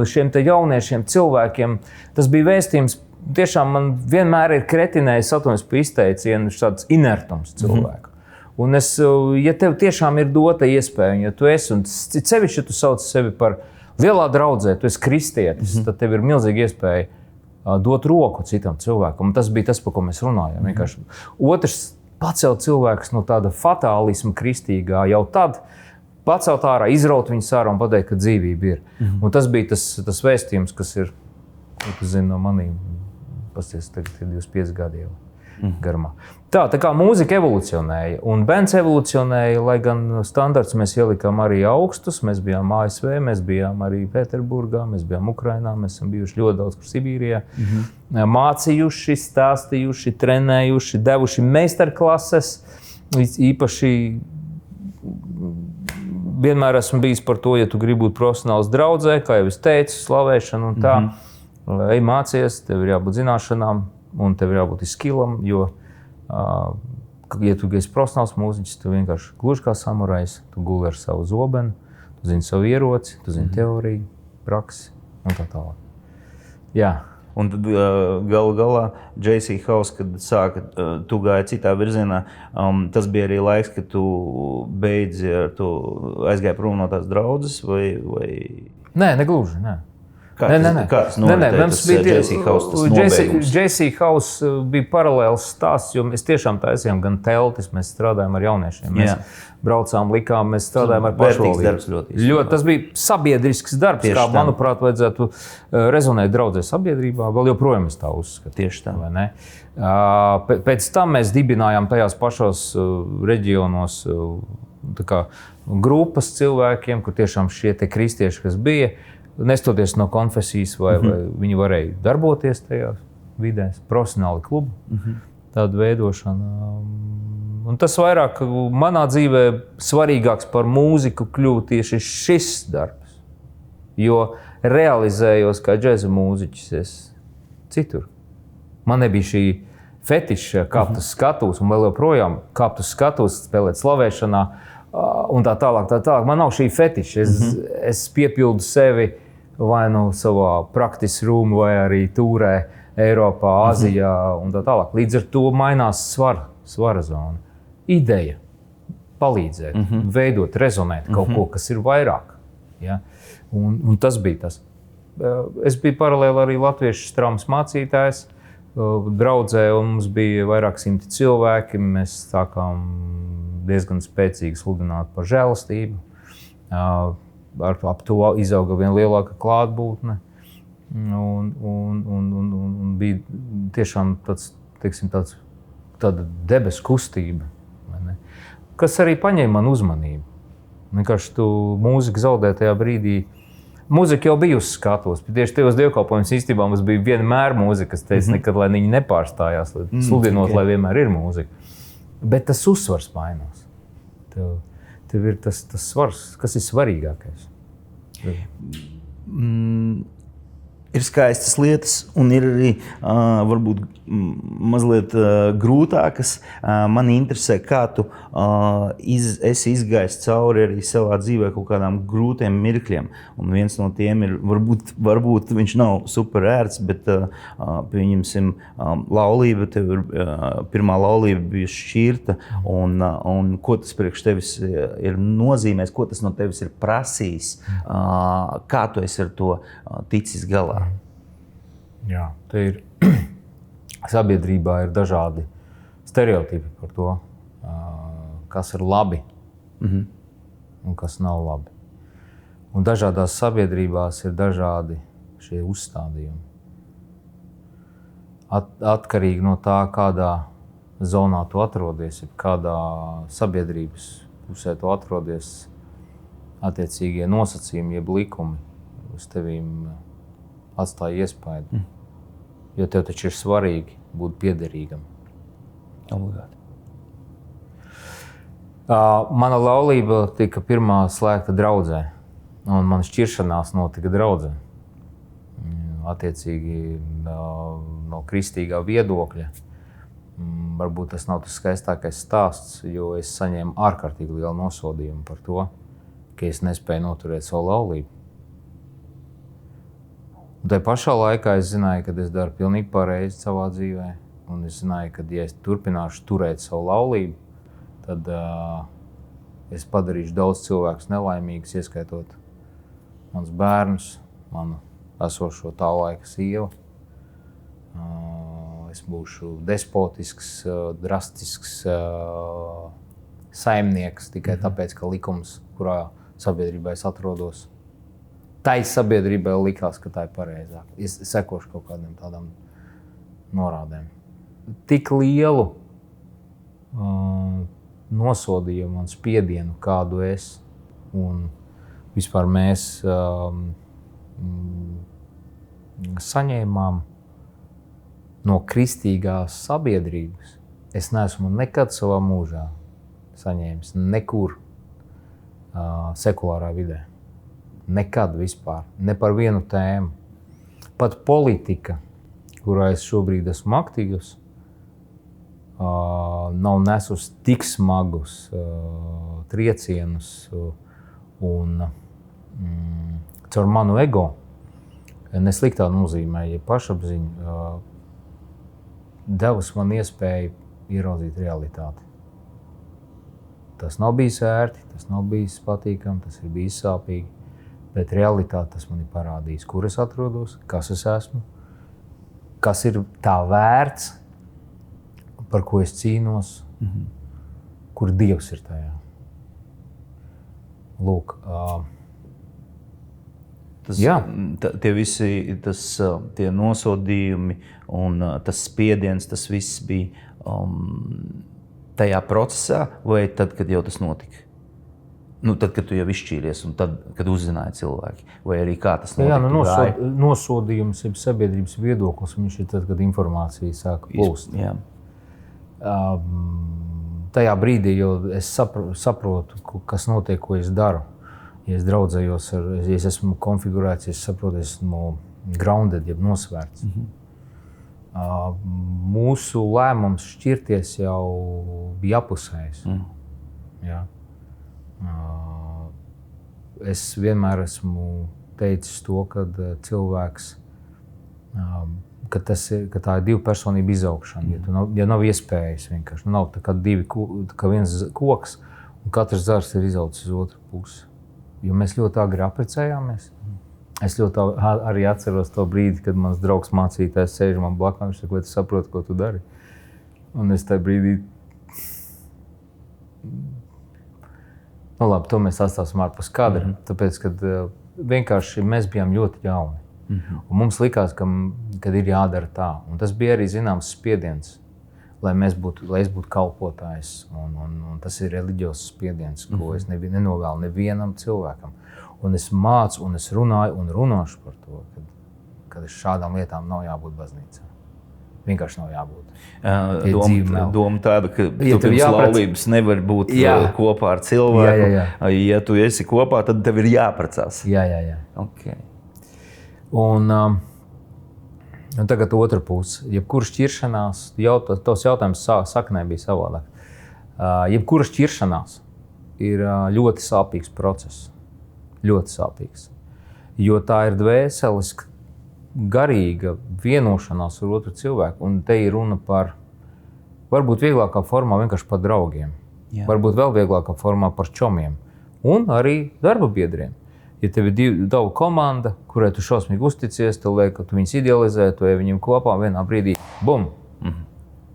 šiem te jauniešiem cilvēkiem. Tas bija vēstījums, tiešām man vienmēr ir kretinējis atvainojos par izteicienu tāds inertums cilvēku. Un ja tev tiešām ir dota iespēja, ja tu esi, un sevišķi, ja tu sauc sevi par lielā draudzē, tu esi kristietis, tad tev ir milzīga iespēja dot roku citam cilvēkam. Un tas bija tas, par ko mēs runājām. Vienkārši. Otrs, pacelt cilvēkus no tāda fatālisma kristīgā jau tad, pacelt ārā, izraut viņus ārā un pateikt, ka dzīvība ir. Un tas bija tas vēstījums, kas ir, ko tu zini no manīm, pasties, tagad ir 25 gadi jau garumā. Tā kā mūzika evolucionēja, un bends evolucionēja, lai gan standarts mēs ielikām arī augstus. Mēs bijām ASV, mēs bijām arī Pēterburgā, mēs bijām Ukrainā, mēs esam bijuši ļoti daudz kur Sibīrijā. Mācījuši, stāstījuši, trenējuši, devuši meistarklases. Īpaši vienmēr esmu bijis par to, ja tu gribi būt profesionāls draudzē, kā jau es teicu, slavēšana un tā. Ej mācies, tev ir jābūt zināšanām un tev ir jābūt skillam, jo, ja tu esi profesionāls mūziķis, tu vienkārši gluži kā samurajs, tu guli ar savu zobenu, tu zini savu ieroci, tu zini teoriju, praksi un tā tālāk. Jā.
Un tad galu galā J.C. House, kad sāka, tu gāji citā virzienā, tas bija arī laiks, kad tu beidzi ar to aizgāji prom no tās draudzes vai?
Nē, negluži, nē.
Kā tas noritēja, tas J.C. House, tas nobeigums?
J.C. House bija paralēls stāsts, jo mēs tiešām taisījām gan teltis, mēs strādājām ar jauniešiem. Mēs braucām, likām, mēs strādājām ar pašvaldību. Ļoti tas bija sabiedrisks darbs, tieši kā, tā. Manuprāt, vajadzētu rezonēt draudzē sabiedrībā. Vēl joprojām es tā uzskatu.
Tieši tā.
Vai ne? Pēc tam mēs dibinājām tajās pašos reģionos grupas cilvēkiem, kur tiešām šie te kristieši, kas bija, nestoties no konfesijas, vai viņi varēja darboties tajās vidēs, profesionāli klubi, tādu veidošanu. Un tas vairāk manā dzīvē svarīgāks par mūziku kļuva tieši šis darbs, jo realizējos kā džeza mūziķis es citur. Man nebija šī fetiša kāpt uz skatuves, un vēl joprojām kāpt uz skatuves, spēlēt slavēšanā, un tā tālāk. Man nav šī fetiša. Es piepildu sevi vai nu savā practice room, vai arī tūrē Eiropā, Āzijā un tā tālāk. Līdz ar to mainās svara zona. Ideja palīdzēt, veidot, rezonēt kaut ko, kas ir vairāk. Ja? Un tas bija tas. Es biju paralēli arī latviešu straumas mācītājs. Draudzē, un mums bija vairāk simti cilvēki. Mēs sākām diezgan spēcīgi sludināt par žēlastību. Ap to izauga vien lielāka klātbūtne. Un bija tiešām tāda debesu kustība, kas arī paņēma man uzmanību. Vienkārši tu mūziku zaudē tajā brīdī. Mūzika jau bija uz skatuves, bet tieši tajos dievkalpojumus īstenībā mums bija vienmēr mūzika, kas teica, nekad, lai viņi nepārstājās, sludinot, lai vienmēr ir mūzika. Bet tas uzsvars mainās. Tev ir tas svars, kas ir svarīgākais.
Ir skaistas lietas, un ir arī varbūt mazliet grūtākas. Man interesē, kā tu esi izgājis cauri arī savā dzīvē kaut kādām grūtiem mirkļiem. Un viens no tiem ir, varbūt viņš nav super ērts, bet pieņemsim laulība, tev ir pirmā laulība bija šķirta, un ko tas priekš tevis ir nozīmējis, ko tas no tevis ir prasījis, kā tu esi ar to ticis galā.
Jā, te ir sabiedrībā ir dažādi stereotipi par to, kas ir labi un kas nav labi. Un dažādās sabiedrībās ir dažādi šie uzstādījumi. Atkarīgi no tā, kādā zonā tu atrodies, kādā sabiedrības pusē tu atrodies, attiecīgie nosacījumi, jeb likumi uz tevīm atstāja iespaidu. Jo tev taču ir svarīgi būt piederīgam.
Obligāti.
Mana laulība tika pirmā slēgta draudzē, un mana šķiršanās notika draudzē. Attiecīgi no kristīgā viedokļa. Varbūt tas nav tas skaistākais stāsts, jo es saņēmu ārkārtīgi lielu nosodījumu par to, ka es nespēju noturēt savu laulību. Un tajā pašā laikā es zināju, ka es daru pilnīgi pareizi savā dzīvē. Un es zināju, ka ja es turpināšu turēt savu laulību, tad es padarīšu daudz cilvēkus nelaimīgus, ieskaitot mans bērnus, manu esošo tā laika sievu. Es būšu despotisks, drastisks saimnieks tikai tāpēc, ka likums, kurā sabiedrībā es atrodos, tai sabiedrībai likās, ka tā ir pareizāk. Es sekošu kaut kādiem tādām norādēm. Tik lielu nosodījumu un spiedienu, kādu es un vispār mēs saņēmām no kristīgās sabiedrības, es neesmu nekad savā mūžā saņēmis nekur sekulārā vidē. Nekad vispār, ne par vienu tēmu. Pat politika, kurā es šobrīd esmu aktīvs, nav nesus tik smagus triecienus un caur manu ego, nesliktā nozīmē, ja pašapziņa, devusi man iespēju ieraudzīt realitāti. Tas nav bijis ērti, tas nav bijis patīkami, tas ir bijis sāpīgi. Bet realitāte tas man ir parādījis, kur es atrodos, kas es esmu, kas ir tā vērts, par ko es cīnos, kur Dievs ir tajā. Lūk,
tie visi tie nosodījumi un tas spiediens, tas viss bija tajā procesā vai tad, kad jau tas notika? Tad, kad tu jau izšķīries un tad, kad uzzināja cilvēki, vai arī kā tas notika?
Nosodījums ir sabiedrības viedoklis, viņš ir tad, kad informācija sāka plūst. Tajā brīdī jau es saprotu, kas notiek, ko es daru. Ja es draudzējos, ja es esmu konfigurēts, ja es saprotu, es esmu grounded, jeb nosvērts. Mūsu lēmums šķirties jau bija apusējis. Jā. Es vienmēr esmu teicis to, ka cilvēks, ka tā ir divu personību izaugšana. Ja nav iespējas vienkārši, nav tā kā viens koks un katrs zars ir izaudzis uz otru pusi. Jo mēs ļoti agri apprecējāmies. Es ļoti arī atceros to brīdi, kad mans draugs mācītājs sēž man blakus, viņš saka, vai tu saproti, ko tu dari? Un es tajā brīdī... labi, to mēs atstāsim ārpus kadra, tāpēc, kad vienkārši mēs bijām ļoti jauni. Un mums likās, ka ir jādara tā. Un tas bija arī zināms spiediens, lai es būtu kalpotājs. Un tas ir reliģiozs spiediens, ko es nenovēlu nevienam cilvēkam. Un es mācu, un es runāju un runāšu par to, ka šādām lietām nav jābūt baznīcā. Vienkārši nav jābūt.
Doma tāda, ka tu pirms laulības nevar būt kopā ar cilvēku. Ja tu esi kopā, tad tev ir jāprecās.
Jā.
Okay.
Un tagad otra puse. Jebkura šķiršanās, tos jautājums saknē bija savādāk. Jebkura šķiršanās ir ļoti sāpīgs process. Ļoti sāpīgs. Jo tā ir dvēseles garīga vienošanās ar otru cilvēku. Un te ir runa par, varbūt vieglākā formā vienkārši par draugiem. Jā. Varbūt vēl vieglākā formā par čomiem. Un arī darba biedriem. Ja tev ir tavu komanda, kurai tu šausmīgi uzticies, tu liek, ka tu viņus idealizē, tu ej viņiem kopā, vienā brīdī, bum!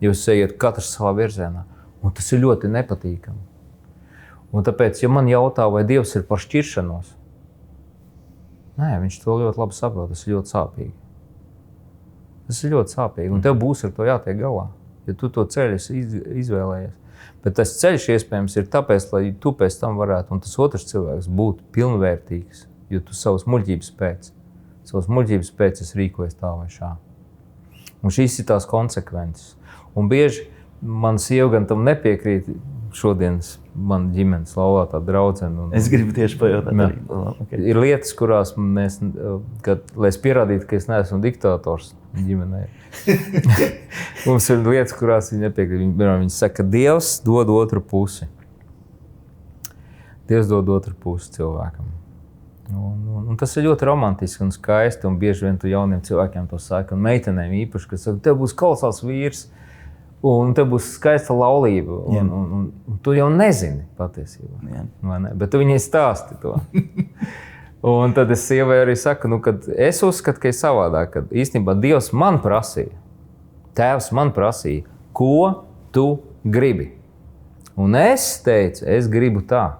Jūs ejiet katrs savā virzienā. Un tas ir ļoti nepatīkami. Un tāpēc, ja man jautā, vai Dievs ir par šķiršanos, nē, viņš to ļoti labi saprot, tas ir ļoti sāpīgi. Tas ir ļoti sāpīgi, un tev būs ar to jātiek galā, ja tu to ceļu izvēlējies. Bet tas ceļš iespējams ir tāpēc, lai tu pēc tam varētu, un tas otrs cilvēks būtu pilnvērtīgs, jo tu savas muļķības pēc es rīkojos tā vai šā. Un šīs ir tās konsekvences. Un bieži man sieva gan tam nepiekrīt, šodienas man ģimenes laulātā draudzene.
Es gribu tieši pajautāt.
Okay. Ir lietas, kurās mēs, lai es pierādītu, ka es neesmu diktators ģimenē. Mums ir lietas, kurās viņi nepiekrīt. Viņi saka, ka Dievs dod otru pusi. Dievs dod otru pusi cilvēkam. Un tas ir ļoti romantiski un skaisti, un bieži vien tu jauniem cilvēkiem to saka, un meitenēm īpaši, kas saka, tev būs kolosāls vīrs, un tev būs skaista laulība, un tu jau nezini patiesībā, vai ne? Bet tu viņai stāsti to. Un tad es sievai arī saku, kad es uzskatu, ka ir savādāk, kad īstenībā Dievs man prasīja, Tēvs man prasīja, ko tu gribi. Un es teicu, es gribu tā.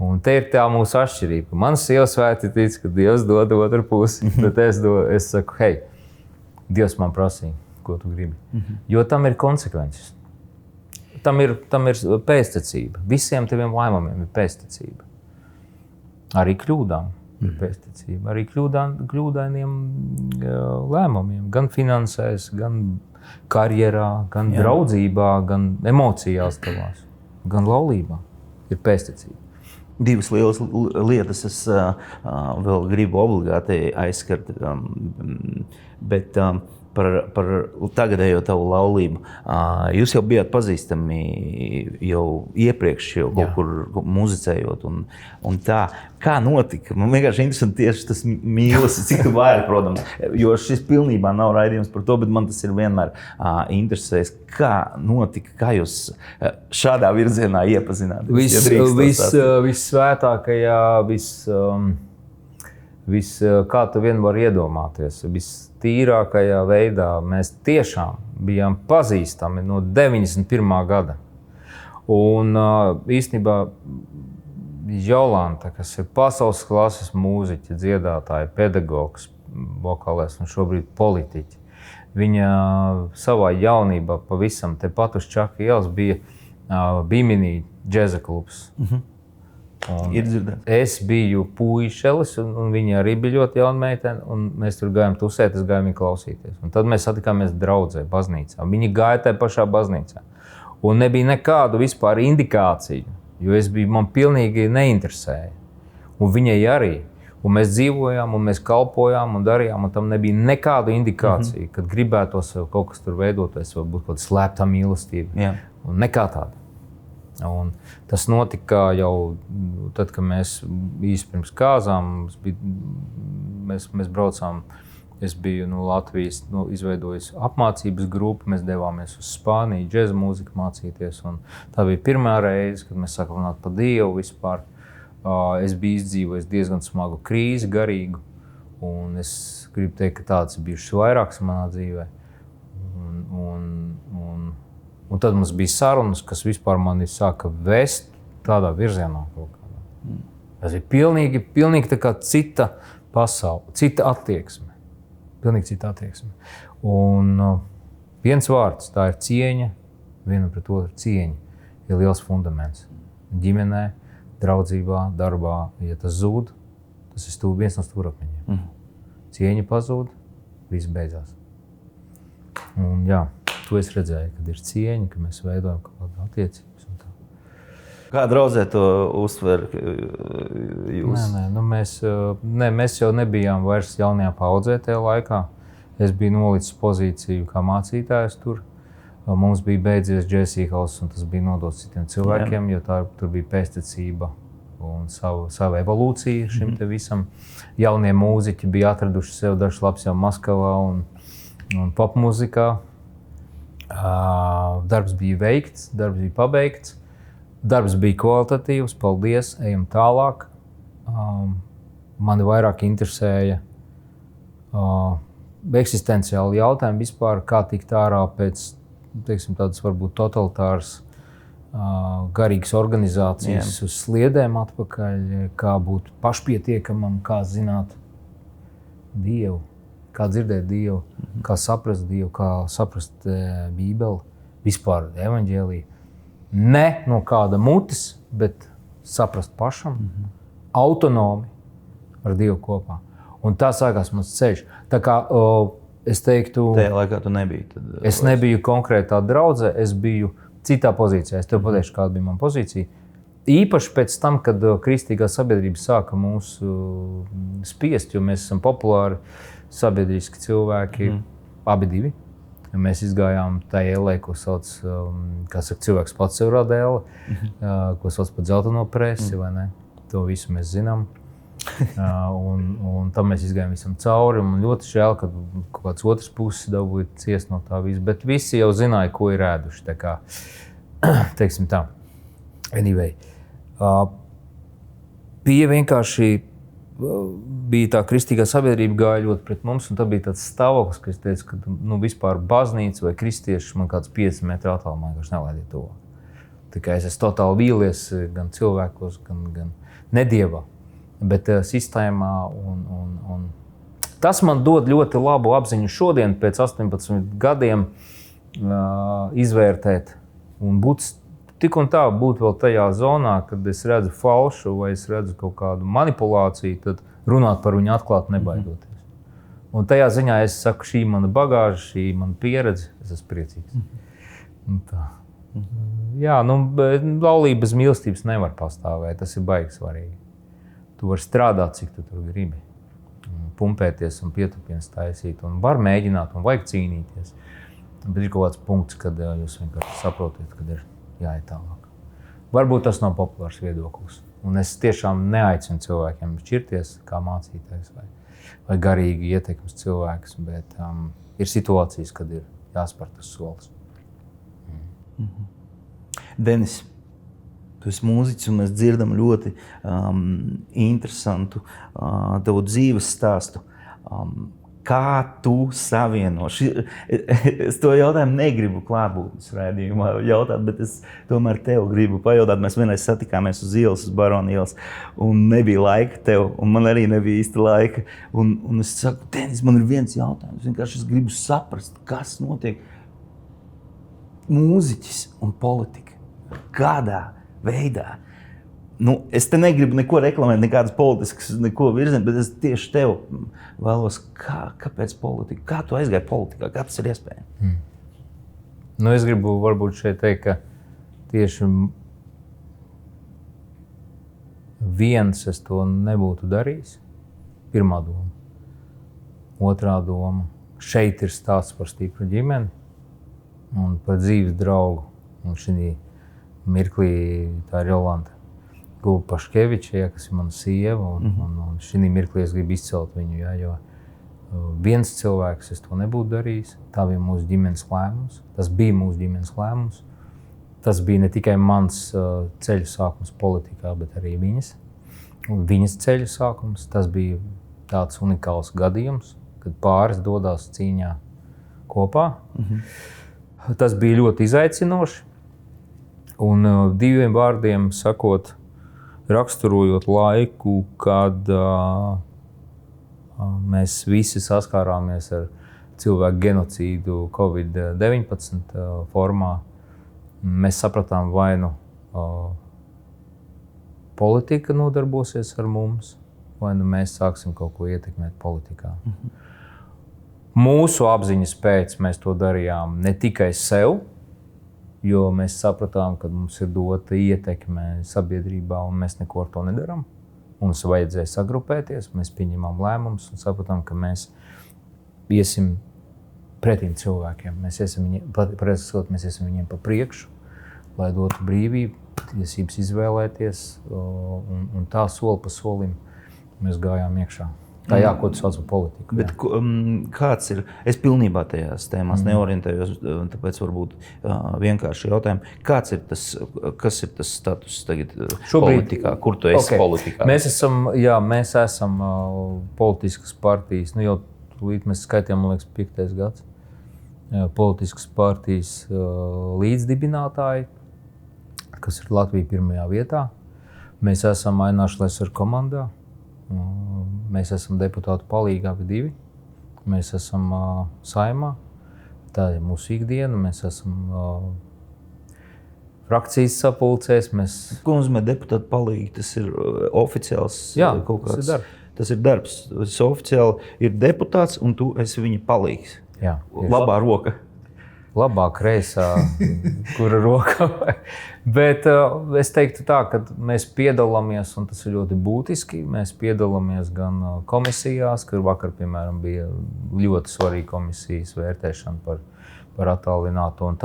Un te ir tā mūsu atšķirība. Man sieva svēti tic, ka Dievs dod otru pusi, bet es saku, hei, Dievs man prasīja, ko tu gribi. Jo tam ir konsekvences. Tam ir pēctecība. Visiem teviem lēmumiem ir pēctecība. Arī kļūdām ir pēctecība. Arī kļūdainiem lēmumiem. Gan finansēs, gan karjerā, gan draudzībā, gan emocijās tavās, gan laulībā ir pēctecība.
Divas lielas lietas es vēl gribu obligāti aizskart, bet par tagadējo tavu laulību. Jūs jau bijāt pazīstami jau iepriekš, jau kaut kur muzicējot un tā. Kā notika? Man vienkārši interesanti tieši tas mīlas, cik tu vairāk, protams, jo šis pilnībā nav raidījums par to, bet man tas ir vienmēr interesējis. Kā notika, kā jūs šādā virzienā iepazināt?
Vissvētākajā, kā tu vien var iedomāties, vistīrākajā veidā mēs tiešām bijām pazīstami no 91. gada. Un īstenībā Jolanta, kas ir pasaules klases mūziķa, dziedātāja, pedagogs, vokālēs un šobrīd politiķi, viņa savā jaunībā pavisam tepat uz Čaka ielas bija Bimini džeza klubs. Es biju puišelis, un viņa arī bija ļoti jauna meitene, un mēs tur gājām tusēt, es gāju viņu klausīties. Un tad mēs satikāmies draudzē, baznīcā. Viņa gāja tajā pašā baznīcā. Un nebija nekādu vispār indikāciju, jo man pilnīgi neinteresēja. Un viņai arī. Un mēs dzīvojām, un mēs kalpojām un darījām, un tam nebija nekādu indikāciju, kad gribētos kaut kas tur veidoties, vai būt kaut kāda slēptā mīlestība.
Jā.
Un nekā tāda. Un tas notika jau tad, kad mēs īsti pirms kāzām, mēs braucām, es biju no Latvijas, izveidojis apmācības grupu, mēs devāmies uz Spāniju, džeza mūziku mācīties, un tā bija pirmā reize, kad mēs sākām runāt par Dievu vispār. Es biju izdzīvojis diezgan smagu krīzi, garīgu, un es gribu teikt, ka tāds bijušas vairākas manā dzīvē. Un tad mums bija sarunas, kas vispār mani sāka vest tādā virzienā kaut kādā. Tas bija pilnīgi tā kā cita pasaule, cita attieksme. Pilnīgi cita attieksme. Un viens vārds, tā ir cieņa, viena pret otru cieņa, ir liels fundaments. Ģimenē, draudzībā, darbā, ja tas zūd, tas ir viens no stūrakmeņiem. Cieņa pazūd, viss beidzās. Un jā, to es redzēju, kad ir cieņa, ka mēs veidojam kaut kādu attiecības un tā.
Kā draudzē to uztver jūs?
Mēs jau nebijām vairs jaunajā paudzē tajā laikā. Es biju nolicis pozīciju kā mācītājs tur. Mums bija beidzies Jazzy House, un tas bija nodots citiem cilvēkiem, jo tur bija pēctecība un savu evolūciju šim te visam. Jaunie mūziķi bija atraduši sev dažs labs jau Maskavā un popmūzikā. Darbs bija veikts, darbs bija pabeigts, darbs bija kvalitatīvs, paldies, ejam tālāk. Mani vairāk interesēja eksistenciāli jautājumi vispār, kā tikt ārā pēc, teiksim, tādas varbūt totalitāras garīgas organizācijas uz sliedēm atpakaļ, kā būt pašpietiekamam, kā zināt Dievu. Kā dzirdēt Dievu, kā saprast Dievu, kā saprast Bībeli, vispār evaņģēliju. Ne no kāda mutes, bet saprast pašam, autonomi ar Dievu kopā. Un tā sākās mans ceļš. Tā kā es teiktu...
Tajā laikā tu nebija?
Es nebiju konkrētā draudzē, es biju citā pozīcijā. Es tev pateikšu, kāda bija mana pozīcija. Īpaši pēc tam, kad kristīgā sabiedrība sāka mūs spiest, jo mēs esam populāri, sabiedriski cilvēki, abi divi. Mēs izgājām tajā ellē, ko sauc, kā saka, cilvēks pats sev rada elle, ko sauc par dzelteno presi, vai ne? To visu mēs zinām. Un tam mēs izgājām visam cauri. Un ļoti žēl, ka kaut kāds otrs puses dabūja ciest no tā visu. Bet visi jau zināja, ko ir ēduši. Tā kā, teiksim tā. Anyway. Bija vienkārši bija tā kristīgā sabiedrība gāja ļoti pret mums, un tā bija tāds stāvoklis, ka es teicu, ka vispār baznīca vai kristieši man kāds 5 metru attālumā vienkārši nelaidiet to. Tā kā es esmu totāli vīlies gan cilvēkos, gan nedievā, bet sistēmā. Un tas man dod ļoti labu apziņu šodien, pēc 18 gadiem, izvērtēt un būt tik un tā būt vēl tajā zonā, kad es redzu falšu vai es redzu kaut kādu manipulāciju, tad runāt par viņu atklāt nebaidoties. Un tajā ziņā es saku, šī mana bagāža, šī mana pieredze, es esmu priecīgs. Tā. Jā, laulība bez mīlestības nevar pastāvēt, tas ir baigi svarīgi. Tu vari strādāt, cik tu tur gribi. pumpēties un pietupienas taisīt, un var mēģināt, un vajag cīnīties. Bet ir kaut kāds punkts, kad jūs vienkārši saprotat, kad ir jāiet tālāk. Varbūt tas nav populārs viedoklis. Un es tiešām neaicinu cilvēkiem šķirties kā mācītājs vai garīgi ietekmes cilvēks, bet ir situācijas, kad ir jāspēr tas solis.
Denis, tu esi mūziķis, un mēs dzirdam ļoti interesantu tavu dzīves stāstu. Kā tu savieno? Es to jautājumu negribu klātbūtnes raidījumā jautāt, bet es tomēr tev gribu pajautāt. Mēs vienreiz satikāmies uz ielas, uz Barona ielas, un nebija laika tev, un man arī nebija īsti laika. Un es saku, Denis, man ir viens jautājums. Vienkārši es gribu saprast, kas notiek. Mūziķis un politika. Kādā veidā? Es te negribu neko reklamēt, nekādas politiskas, neko virzēt, bet es tieši tev vēlos, kāpēc politika? Kā tu aizgāji politikā? Kā tas ir iespējams?
Es gribu varbūt šeit teikt, ka tieši viens es to nebūtu darījis. Pirmā doma. Otrā doma. Šeit ir stāsts par stipru ģimeni un par dzīves draugu. Un šī mirklī tā ir Jolanta Paškeviča, kas ir mana sieva, un šī mirklī es gribu izcelt viņu, jo viens cilvēks es to nebūtu darījis. Tā bija mūsu ģimenes lēmums. Tas bija mūsu ģimenes lēmums. Tas bija ne tikai mans ceļu sākums politikā, bet arī viņas. Un viņas ceļu sākums. Tas bija tāds unikāls gadījums, kad pāris dodās cīņā kopā. Tas bija ļoti izaicinoši. Un diviem vārdiem sakot, raksturojot laiku, kad mēs visi saskārāmies ar cilvēku genocīdu Covid-19 formā, mēs sapratām, vai nu politika nodarbosies ar mums, vai nu mēs sāksim kaut ko ietekmēt politikā. Mūsu apziņas pēc mēs to darījām ne tikai sev, jo mēs sapratām, ka mums ir dota ietekme sabiedrībā un mēs neko ar to nedaram. Mums vajadzēja sagrupēties, mēs pieņemām lēmumus un sapratām, ka mēs iesim pretīm cilvēkiem. Mēs iesim viņiem pa priekšu, lai dotu brīvību, tiesības izvēlēties, un tā soli pa solim mēs gājām iekšā. Tā ko tu sauc par politiku.
Bet kāds ir? Es pilnībā tajās tēmās neorientējos, tāpēc varbūt vienkārši jautājumu. Kas ir tas status tagad politikā? Kur tu esi politikā?
Mēs esam politiskas partijas, jau līdz mēs skaitījām, man liekas, 5. gads. Politiskas partijas līdzdibinātāji, kas ir Latvija pirmajā vietā. Mēs esam Aināša Lesera komandā. Mēs esam deputātu palīgā abi divi. Mēs esam Saeimā. Tā ir mūsu ikdiena. Mēs esam frakcijas sapulcēs.
Ko nozīmē deputātu palīgi? Tas ir oficiāls kaut kāds. Tas ir darbs. Tas oficiāli ir deputāts un tu esi viņa palīgs.
Jā.
Labā roka.
Labā, kreisā, kura roka. Bet es teiktu tā, ka mēs piedalāmies, un tas ir ļoti būtiski. Mēs piedalāmies gan komisijās, kur vakar, piemēram, bija ļoti svarīga komisijas vērtēšana par attālināto un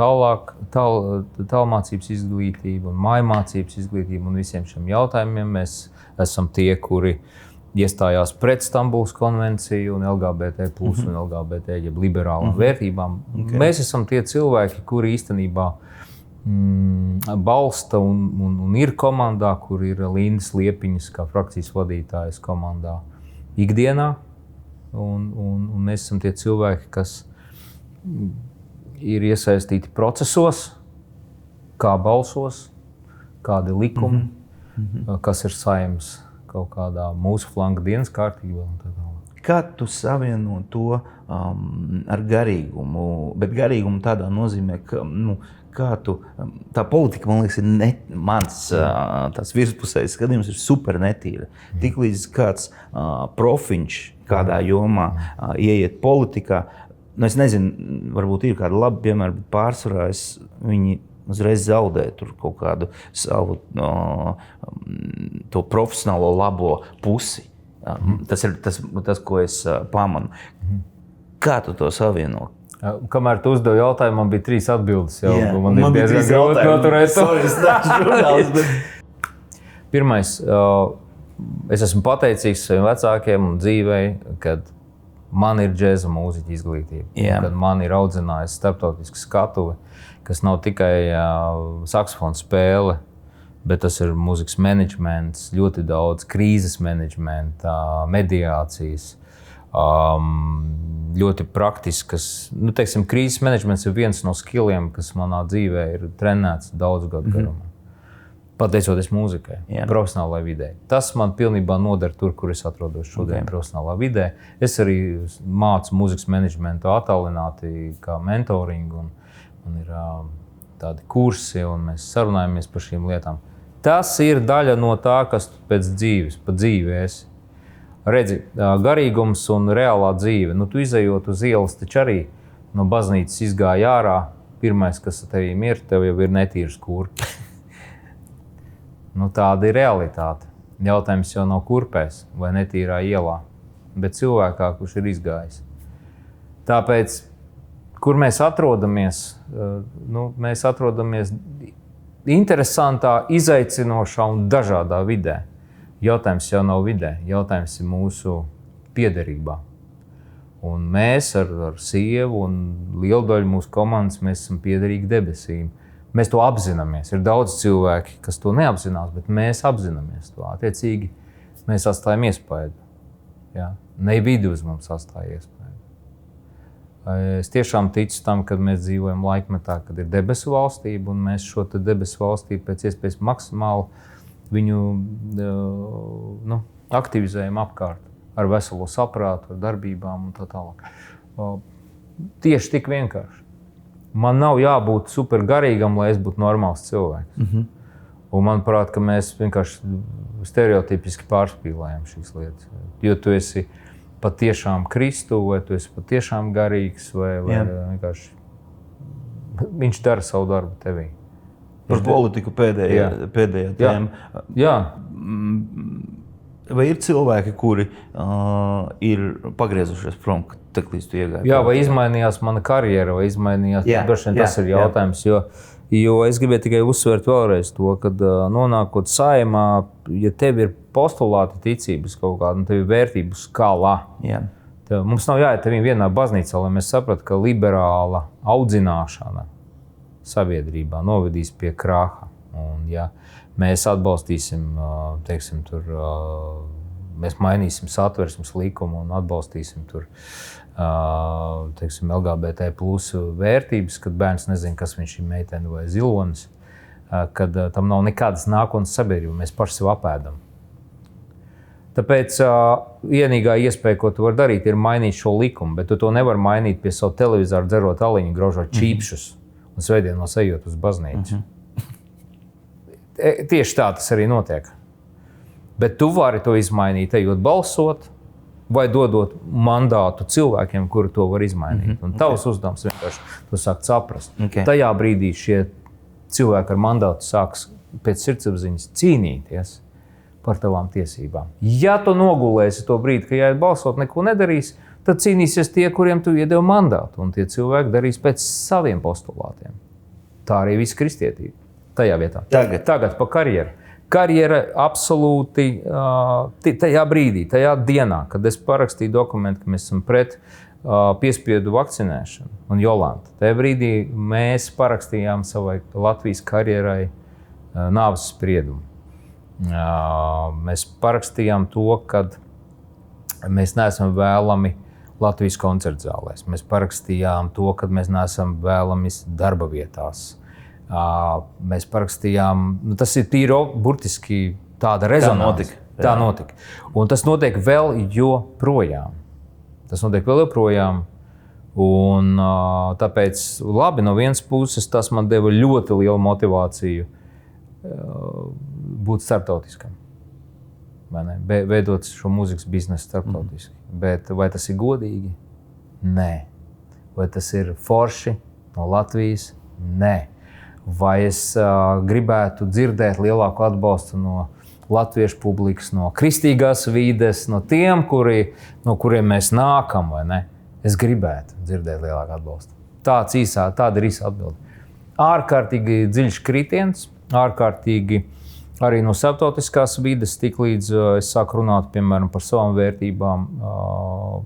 tālmācības izglītību un mājmācības izglītību un visiem šiem jautājumiem. Mēs esam tie, kuri iestājās pret Stambulas konvenciju un LGBT plus un LGBT jeb liberālām vērtībām. Okay. Mēs esam tie cilvēki, kuri īstenībā balsta un ir komandā, kur ir Lindas Liepiņas kā frakcijas vadītājas komandā ikdienā. Un mēs esam tie cilvēki, kas ir iesaistīti procesos, kā balsos, kādi likumi, kas ir Saeimas kaut kādā mūsu flanka dienas kārtībā.
Kā tu savieno to ar garīgumu? Bet garīgumu tādā nozīmē, ka kā tu, tā politika, man liekas, ir mans tās virspusējs skatījums ir super netīra. Tiklīdz kāds profiņš kādā jomā ieiet politikā, es nezinu, varbūt ir kāda laba piemēra, bet pārsvarā viņi uzreiz zaudē tur kaut kādu savu to profesionālo labo pusi. Tas ir tas, ko es pamanu. Kā tu to savieno?
Kamēr tu uzdevi jautājumu, man bija 3 atbildes.
Man ir diezgan grūti noturēt to.
Pirmais, es esmu pateicīgs saviem vecākiem un dzīvei, kad man ir džēza mūziķa izglītība. Kad man ir audzinājusi starptautiska skatuve, kas nav tikai saksofona spēle, bet tas ir mūzikas menedžments, ļoti daudz krīzes menedžmenta, mediācijas, ļoti praktiskas. Teiksim, krīzes menedžments ir viens no skilliem, kas manā dzīvē ir trenēts daudzu gadu garumā. Pateicoties mūzikai, profesionālai vidē. Tas man pilnībā noder tur, kur es atrodos šodien, profesionālā vidē. Es arī mācu mūzikas menedžmentu attālināti kā mentoringu, un man ir tādi kursi, un mēs sarunājamies par šīm lietām. Tas ir daļa no tā, kas pēc dzīves, pa dzīvi esi. Redzi, garīgums un reālā dzīve. Tu izejot uz ielas, taču arī no baznīcas izgāja ārā. Pirmais, kas tevīm ir, tev jau ir netīrs kurpes. Tāda ir realitāte. Jautājums jau nav kurpēs vai netīrā ielā, bet cilvēkā, kurš ir izgājis. Tāpēc, kur mēs atrodamies, mēs atrodamies interesantā, izaicinošā un dažādā vidē. Jautājums jau nav vidē, jautājums ir mūsu piederībā. Un mēs ar sievu un lielu daļu mūsu komandas, mēs esam piederīgi debesīm. Mēs to apzināmies. Ir daudz cilvēki, kas to neapzinās, bet mēs apzināmies to. Attiecīgi, mēs atstājam iespaidu. Ne vidi uz mums atstāja iespaidu. Es tiešām ticu tam, kad mēs dzīvojam laikmetā, kad ir debesu valstība, un mēs šo debesu valstību pēc iespējas maksimāli viņu aktivizējam apkārt ar veselo saprātu, ar darbībām un tā tālāk. Tieši tik vienkārši. Man nav jābūt super garīgam, lai es būtu normāls cilvēks. Un manuprāt, ka mēs vienkārši stereotipiski pārspīlējam šīs lietas. Jo tu esi patiešām Kristu, vai tu esi patiešām garīgs, vai vienkārši viņš dara savu darbu tevī.
Par politiku pēdējā tēma.
Jā.
Vai ir cilvēki, kuri ir pagriezušies prom, tad līdz tu iegāji?
Jā, vai izmainījās mana karjera, vai izmainījās? Tas ir jautājums, jo es gribēju tikai uzsvērt vēlreiz to, kad nonākot saimā, ja tev ir postulāti ticības kaut kāda, un tev ir vērtību skalā, mums nav jāiet tevīm vienā baznīcā, lai mēs sapratu, ka liberāla audzināšana sabiedrībā novedīs pie krāha. Un, mēs atbalstīsim, teiksim, mēs mainīsim satversmes likumu un atbalstīsim teiksim, LGBT plus vērtības, kad bērns nezina, kas viņš ir, meitene vai zilonis, kad tam nav nekādas nākotnes sabiedrība, mēs paši sev apēdam. Tāpēc vienīgā iespēja, ko tu vari darīt, ir mainīt šo likumu, bet tu to nevari mainīt pie savu televizoru, dzerot aliņu, graužot čīpšus un svētdienos ejot uz baznīcu. Tieši tā tas arī notiek. Bet tu vari to izmainīt, ejot balsot vai dodot mandātu cilvēkiem, kuri to var izmainīt. Un tavs uzdevums vienkārši to sākt saprast. Tajā brīdī šie cilvēki ar mandātu sāks pēc sirdsapziņas cīnīties par tavām tiesībām. Ja tu nogulēsi to brīdi, ka jāiet balsot, neko nedarīs, tad cīnīsies tie, kuriem tu iedevi mandātu. Un tie cilvēki darīs pēc saviem postulātiem. Tā arī viss kristietība. Tajā vietā. Tagad pa karjeru. Karjera absolūti tajā brīdī, tajā dienā, kad es parakstīju dokumentu, ka mēs esam pret piespiedu vakcinēšanu un Jolanta. Tajā brīdī mēs parakstījām savai Latvijas karjerai nāves spriedumu. Mēs parakstījām to, kad mēs neesam vēlami Latvijas koncertzālēs. Mēs parakstījām to, kad mēs neesam vēlami darba vietās. Mēs parakstījām, tas ir tīri burtiski tāda rezonance. Tā notika. Un tas notiek vēl joprojām. Un tāpēc labi, no vienas puses tas man deva ļoti lielu motivāciju būt starptautiskam. Veidot šo mūzikas biznesu starptautiski. Bet vai tas ir godīgi? Nē. Vai tas ir forši no Latvijas? Nē. Vai es gribētu dzirdēt lielāku atbalstu no latviešu publikas, no kristīgās vides, no tiem, no kuriem mēs nākam, vai ne? Es gribētu dzirdēt lielāku atbalstu. Tāda ir īsa atbilde. Ārkārtīgi dziļš kritiens, ārkārtīgi arī no starptautiskās vides, tiklīdz es sāku runāt, piemēram, par savām vērtībām,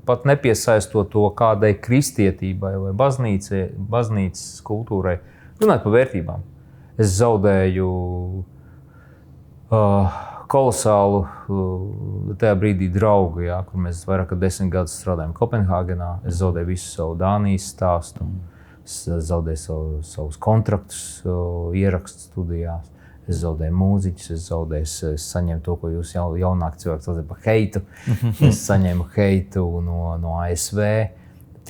pat nepiesaistot to kādai kristietībai vai baznīcas kultūrai, runāt par vērtībām. Es zaudēju kolosālu tajā brīdī draugu, kur mēs vairāk kā 10 gadus strādājam Kopenhāgenā. Es zaudēju visu savu Dānijas stāstu, es zaudēju savus kontraktus, ierakstus studijās. Es zaudēju mūziķus, es saņēmu to, ko jūs jaunāki cilvēki saucat par heitu. Es saņēmu heitu no ASV,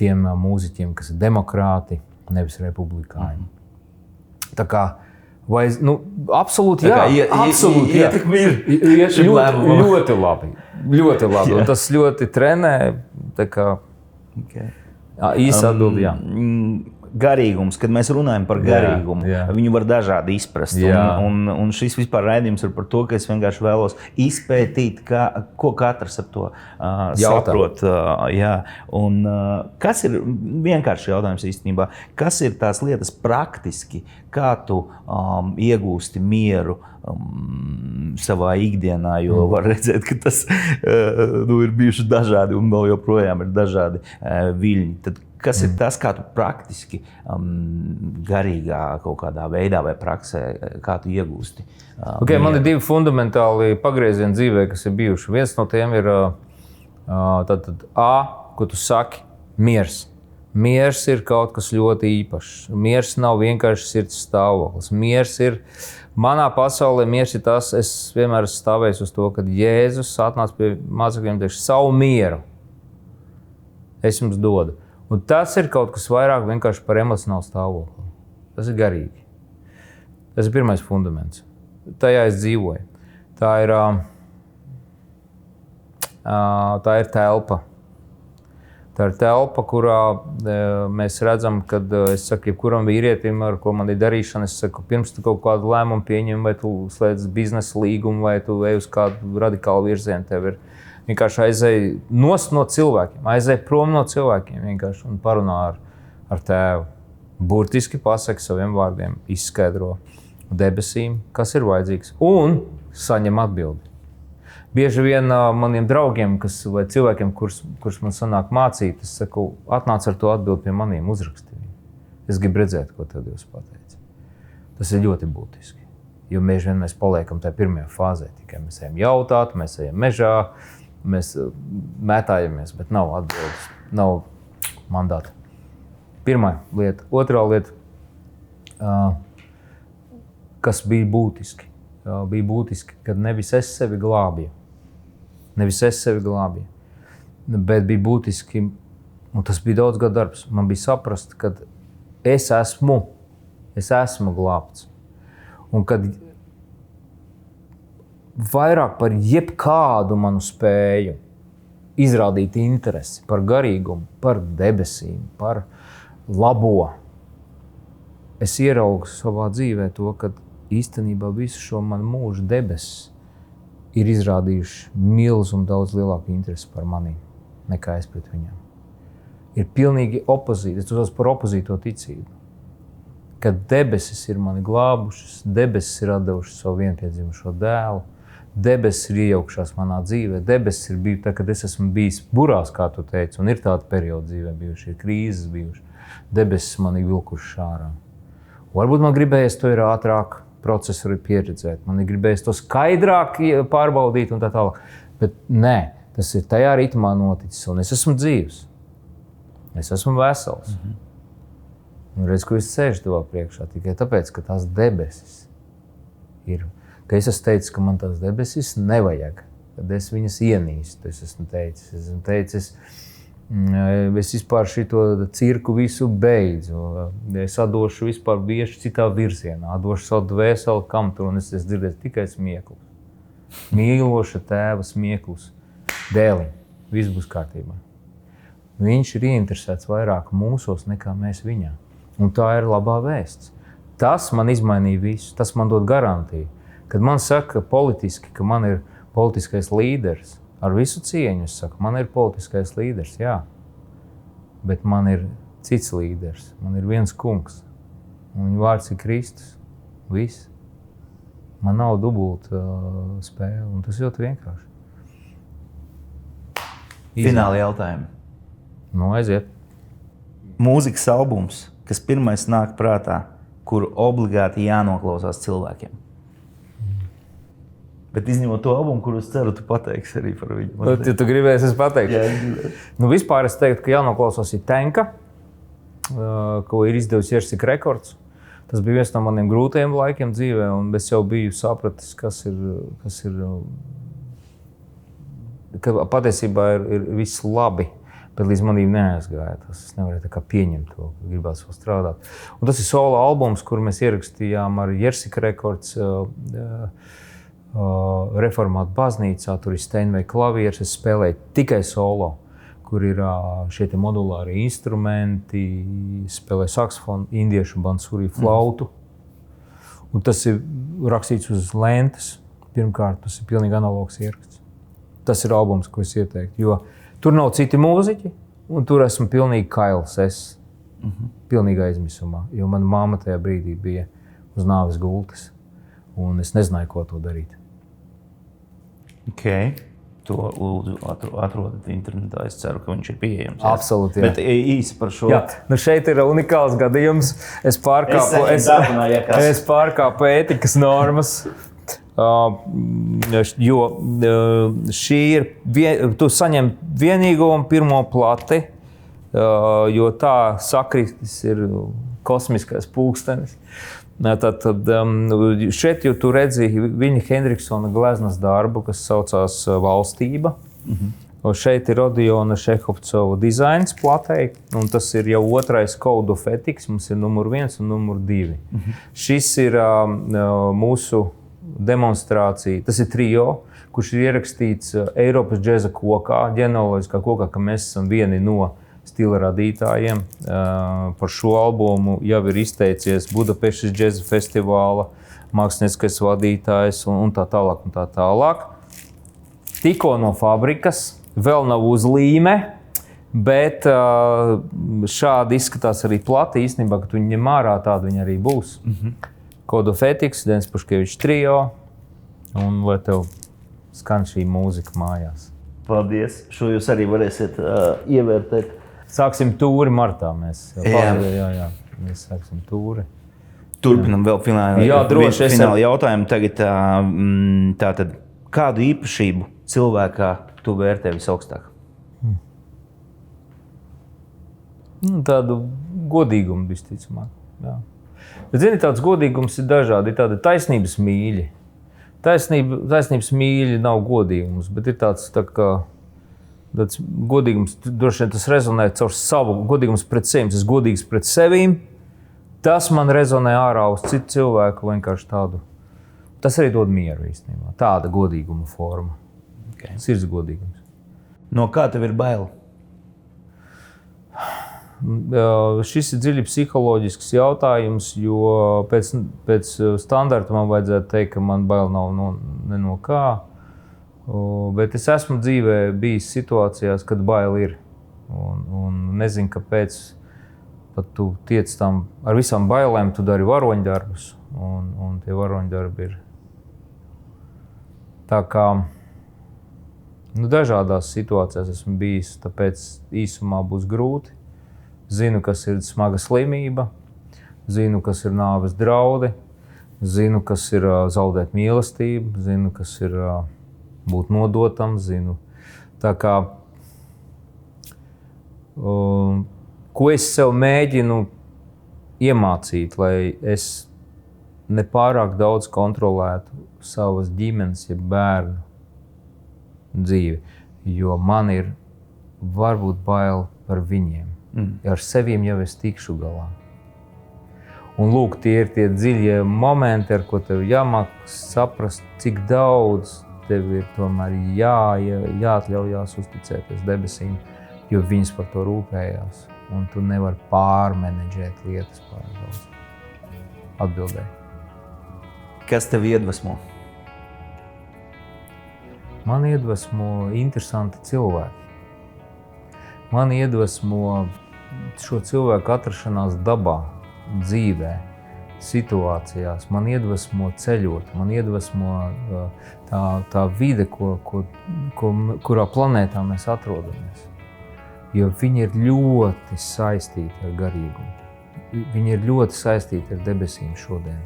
tiem mūziķiem, kas ir demokrāti, nevis republikāņi. Tā kā, absolūti jā. Absolūti jā.
Ietekmi ir šim lēmumam.
Ļoti labi. Ļoti labi. Un tas ļoti trenē. Tā kā īsa atbildi, jā.
Garīgums, kad mēs runājam par garīgumu, viņu var dažādi izprast. Un šis vispār raidījums ir par to, ka es vienkārši vēlos izpētīt, ko katrs ap to saprot. Un kas ir vienkārši jautājums īstenībā? Kas ir tās lietas praktiski, kā tu iegūsti mieru savā ikdienā, jo var redzēt, ka tas ir bijuši dažādi un vēl joprojām ir dažādi viļņi. Tad kas ir tas, kā tu praktiski, garīgā kaut kādā veidā vai praksē, kā tu iegūsti?
Man ir 2 fundamentāli pagriezieni dzīvē, kas ir bijuši. Viens no tiem ir ko tu saki, miers. Miers ir kaut kas ļoti īpašs. Miers nav vienkārši sirds stāvoklis. Miers ir, manā pasaulē miers ir tas, es vienmēr esmu stāvējis uz to, kad Jēzus atnāca pie mācekļiem un teica, savu mieru es jums dodu. Un tas ir kaut kas vairāk vienkārši par emocionālu stāvokli. Tas ir garīgi. Tas ir pirmais fundaments. Tajā es dzīvoju. Tā ir telpa. Tā ir telpa, kurā mēs redzam, kad es saku, jebkuram vīrietim, ar ko man ir darīšana, es saku, pirms tu kaut kādu lēmumu pieņem, vai tu slēdz biznesa līgumu, vai tu ej uz kādu radikālu virzienu, tev ir vienkārši aizej no cilvēkiem, aizej prom no cilvēkiem vienkārši un parunā ar tēvu. Burtiski pasaka saviem vārdiem, izskaidro debesīm, kas ir vajadzīgs, un saņem atbildi. Bieži vien maniem draugiem, vai cilvēkiem, kurus man sanāk mācīt, es saku, atnāc ar to atbildi pie maniem, uzraksti viņu. Es gribu redzēt, ko tev Dievs pateica. Tas ir ļoti būtiski, jo bieži vien mēs paliekam tajā pirmajā fāzē, tikai mēs ejam jautāt, mēs ejam mežā, mēs mētājamies, bet nav atbildes, nav mandāta. Pirmā lieta. Otrā lieta, kas bija būtiski. Bija būtiski, kad nevis es sevi glābju, bet bija būtiski, un tas bija daudz gadu darbs, man bija saprast, ka es esmu glābts. Un kad vairāk par jebkādu manu spēju izrādīt interesi par garīgumu, par debesīm, par labo, es ieraugu savā dzīvē to, ka īstenībā visu šo manu mūžu debesis ir izrādījuši milzu un daudz lielāku interesi par mani, nekā es pret viņiem. Ir pilnīgi opozīti, es uzsaucu par opozīto ticību. Kad debesis ir mani glābušas, debesis ir atdevušas savu vienpiedzimušo dēlu, debesis ir iejaukšās manā dzīvē, debesis ir bijuši, kad es esmu bijis burās, kā tu teici, un ir tāda perioda dzīvē bijuši, ir krīzes bijuši, debesis man ir vilkuši ārā. Varbūt man gribējies to ir ātrāk procesu pieredzēt, man ir gribējies to skaidrāk pārbaudīt un tā tālāk, bet nē, tas ir tajā ritmā noticis, un es esmu dzīvs, es esmu vesels. Un redz, ko es sēžu tavā priekšā, tikai tāpēc, ka tās debesis ir. Ka es esmu teicis, ka man tās debesis nevajag, kad es viņas ienīstu. Es esmu teicis, es vispār šito cirku visu beidzu. Es atdošu vispār bieži citā virzienā, atdošu savu dvēseli, kam tur, un es dzirdēju tikai smieklus. Mīloša tēva smieklus. Dēlim, viss būs kārtībā. Viņš ir ieinteresēts vairāk mūsos nekā mēs viņā. Un tā ir labā vēsts. Tas man izmainīja visu, tas man dod garantiju, Kad man saka politiski, ka man ir politiskais līderis, ar visu cieņu es saku, man ir politiskais līderis, jā. Bet man ir cits līderis, man ir viens kungs. Un viņa vārds ir Kristus. Viss. Man nav dubulta spēle, un tas ļoti vienkārši.
Fināli jautājumi.
Nu, aiziet.
Mūzikas albums, kas pirmais nāk prātā, kuru obligāti jānoklausās cilvēkiem. Bet izņemot to albumu, kuru es ceru, tu pateiksi arī par viņu.
Tu gribēsi, es pateikšu.
Jā,
Nu, vispār es teiktu, ka jānoklausās ir Tenka, ko ir izdevusi Jersey Records. Tas bija viens no maniem grūtajiem laikiem dzīvē, un es jau biju sapratis, kas ir ka patiesībā ir viss labi, bet līdz manīm neaizgāja. Es nevarēju tā kā pieņemt to, ka gribās vēl strādāt. Un tas ir solo albums, kur mēs ierakstījām ar Jersey Records reformātu baznīcā. Tur ir Steinway klavieris, es spēlēju tikai solo, kur ir šie modulāri instrumenti, spēlēju saksofonu, indiešu bansuri flautu. Un tas ir rakstīts uz lentes. Pirmkārt, tas ir pilnīgi analogs ieraksts. Tas ir albums, ko es ieteiktu, jo tur nav citi mūziķi, un tur esmu pilnīgi kails, pilnīgi aizmisumā, jo mana mamma tajā brīdī bija uz nāves gultas, un es nezināju, ko to darīt.
Ok. To lūdzu atrodat internetā. Es ceru, ka viņš ir pieejams.
Absolūti, jā.
Bet īsi par šo.
Jā, nu šeit ir unikāls gadījums. Es pārkāpu ētikas normas. Jo šī ir, tu saņem vienīgo un pirmo plati, jo tā sakritis ir kosmiskais pulkstenis. Tad šeit jau tu redzi Viņa Hendriksona gleznas darbu, kas saucās Valstība. Šeit ir Odiona Šehovcova dizains platei, un tas ir jau otrais Code of Ethics, mums ir numur 1 un numur 2. Šis ir mūsu demonstrācija, tas ir trio, kurš ir ierakstīts Eiropas džeza kokā, ģenealoģiskā kokā, ka mēs esam vieni no stila radītājiem. Par šo albumu jau ir izteicies Budapeštas džeza festivāla mākslinieckais vadītājs un tā tālāk un tā tālāk. Tikko no fabrikas, vēl nav uz līme, bet šādi izskatās arī plati īstenībā, kad viņi ņem ārā, tāda viņa arī būs. Code of Ethics, Denis Paškevičs trio, un lai tev skan šī mūzika mājās.
Paldies! Šo jūs arī varēsiet ievērtēt.
Sāksim tūri martā. Mēs sāksim tūri.
Turpinam vēl fināli jautājumu. Tagad, tātad, kādu īpašību cilvēkā tu vērtē visaugstāk?
Tādu godīgumu visticamāk. Jā. Bet, zini, tāds godīgums ir dažādi. Ir tādi taisnības mīļi. Taisnības mīļi nav godīgums, bet ir tāds godīgums, droši vien tas rezonē caur savu godīgums pret sevi. Tas godīgs pret sevīm, tas man rezonē ārā uz citu cilvēku vienkārši tādu. Tas arī dod mieru īstenībā. Tāda godīguma forma. Okay. Sirds godīgums.
No kā tev ir bail?
Šis ir dziļi psiholoģisks jautājums, jo pēc standarta man vajadzētu teikt, ka man bail nav ne no kā. Bet es esmu dzīvē bijis situācijās, kad bail ir. Un nezinu, kāpēc pat tu tiec tam ar visām bailēm, tu dari varoņdarbus. Un tie varoņdarbi ir tā kā dažādās situācijās esmu bijis, tāpēc īsumā būs grūti. Zinu, kas ir smaga slimība, zinu, kas ir nāves draudi, zinu, kas ir zaudēt mīlestību, zinu, kas ir būt nodotam, zinu. Tā kā, ko es sev mēģinu iemācīt, lai es nepārāk daudz kontrolētu savas ģimenes, ja bērnu dzīvi, jo man ir varbūt bail par viņiem. Ar sevīm jau es tikšu galā. Un lūk, tie ir tie dziļie momenti, ar ko tev jāmāk saprast, cik daudz tev ir tomēr jāatļaujās uzticēties debesīm, jo viņas par to rūpējās. Un tu nevari pārmenedžēt lietas pārāk daudz. Atbildēji.
Kas tev iedvesmo?
Man iedvesmo interesanti cilvēki. Man iedvesmo šo cilvēku atrašanās dabā, dzīvē, situācijās. Man iedvesmo ceļot, man iedvesmo tā vide, kurā planētā mēs atrodamies. Jo viņi ir ļoti saistīti ar garīgumu. Viņi ir ļoti saistīti ar debesīm šodien.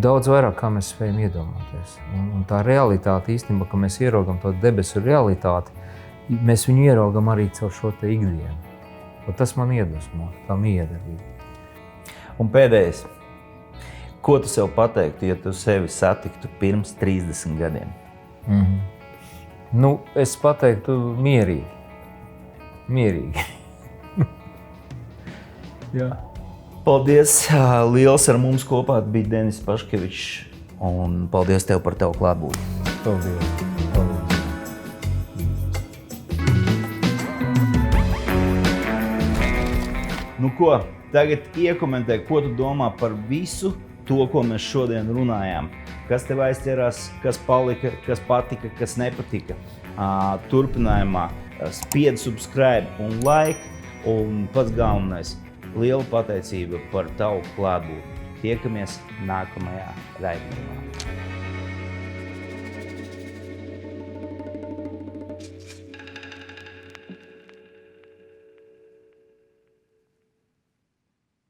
Daudz vairāk, kā mēs spējam iedomāties. Un tā realitāte īstenībā, ka mēs ieraugam to debesu realitāti, mēs viņu ieraugam arī caur šo te ikdienu. Un tas man iedvesmo, tā miedarbība.
Un pēdējais, ko tu sev pateiktu, ja tu sevi satiktu pirms 30 gadiem?
Nu, es pateiktu mierīgi. Mierīgi. Jā.
Paldies, liels ar mums kopā bija Denis Paškevičs, un paldies tev par tavu klātbūtni.
Paldies.
Nu ko, tagad iekomentē, ko tu domā par visu to, ko mēs šodien runājām. Kas tev aizķerās, kas palika, kas patika, kas nepatika. Turpinājumā spied subscribe un like, un pats galvenais – liela pateicība par tavu klātbūtni. Tiekamies nākamajā raidījumā.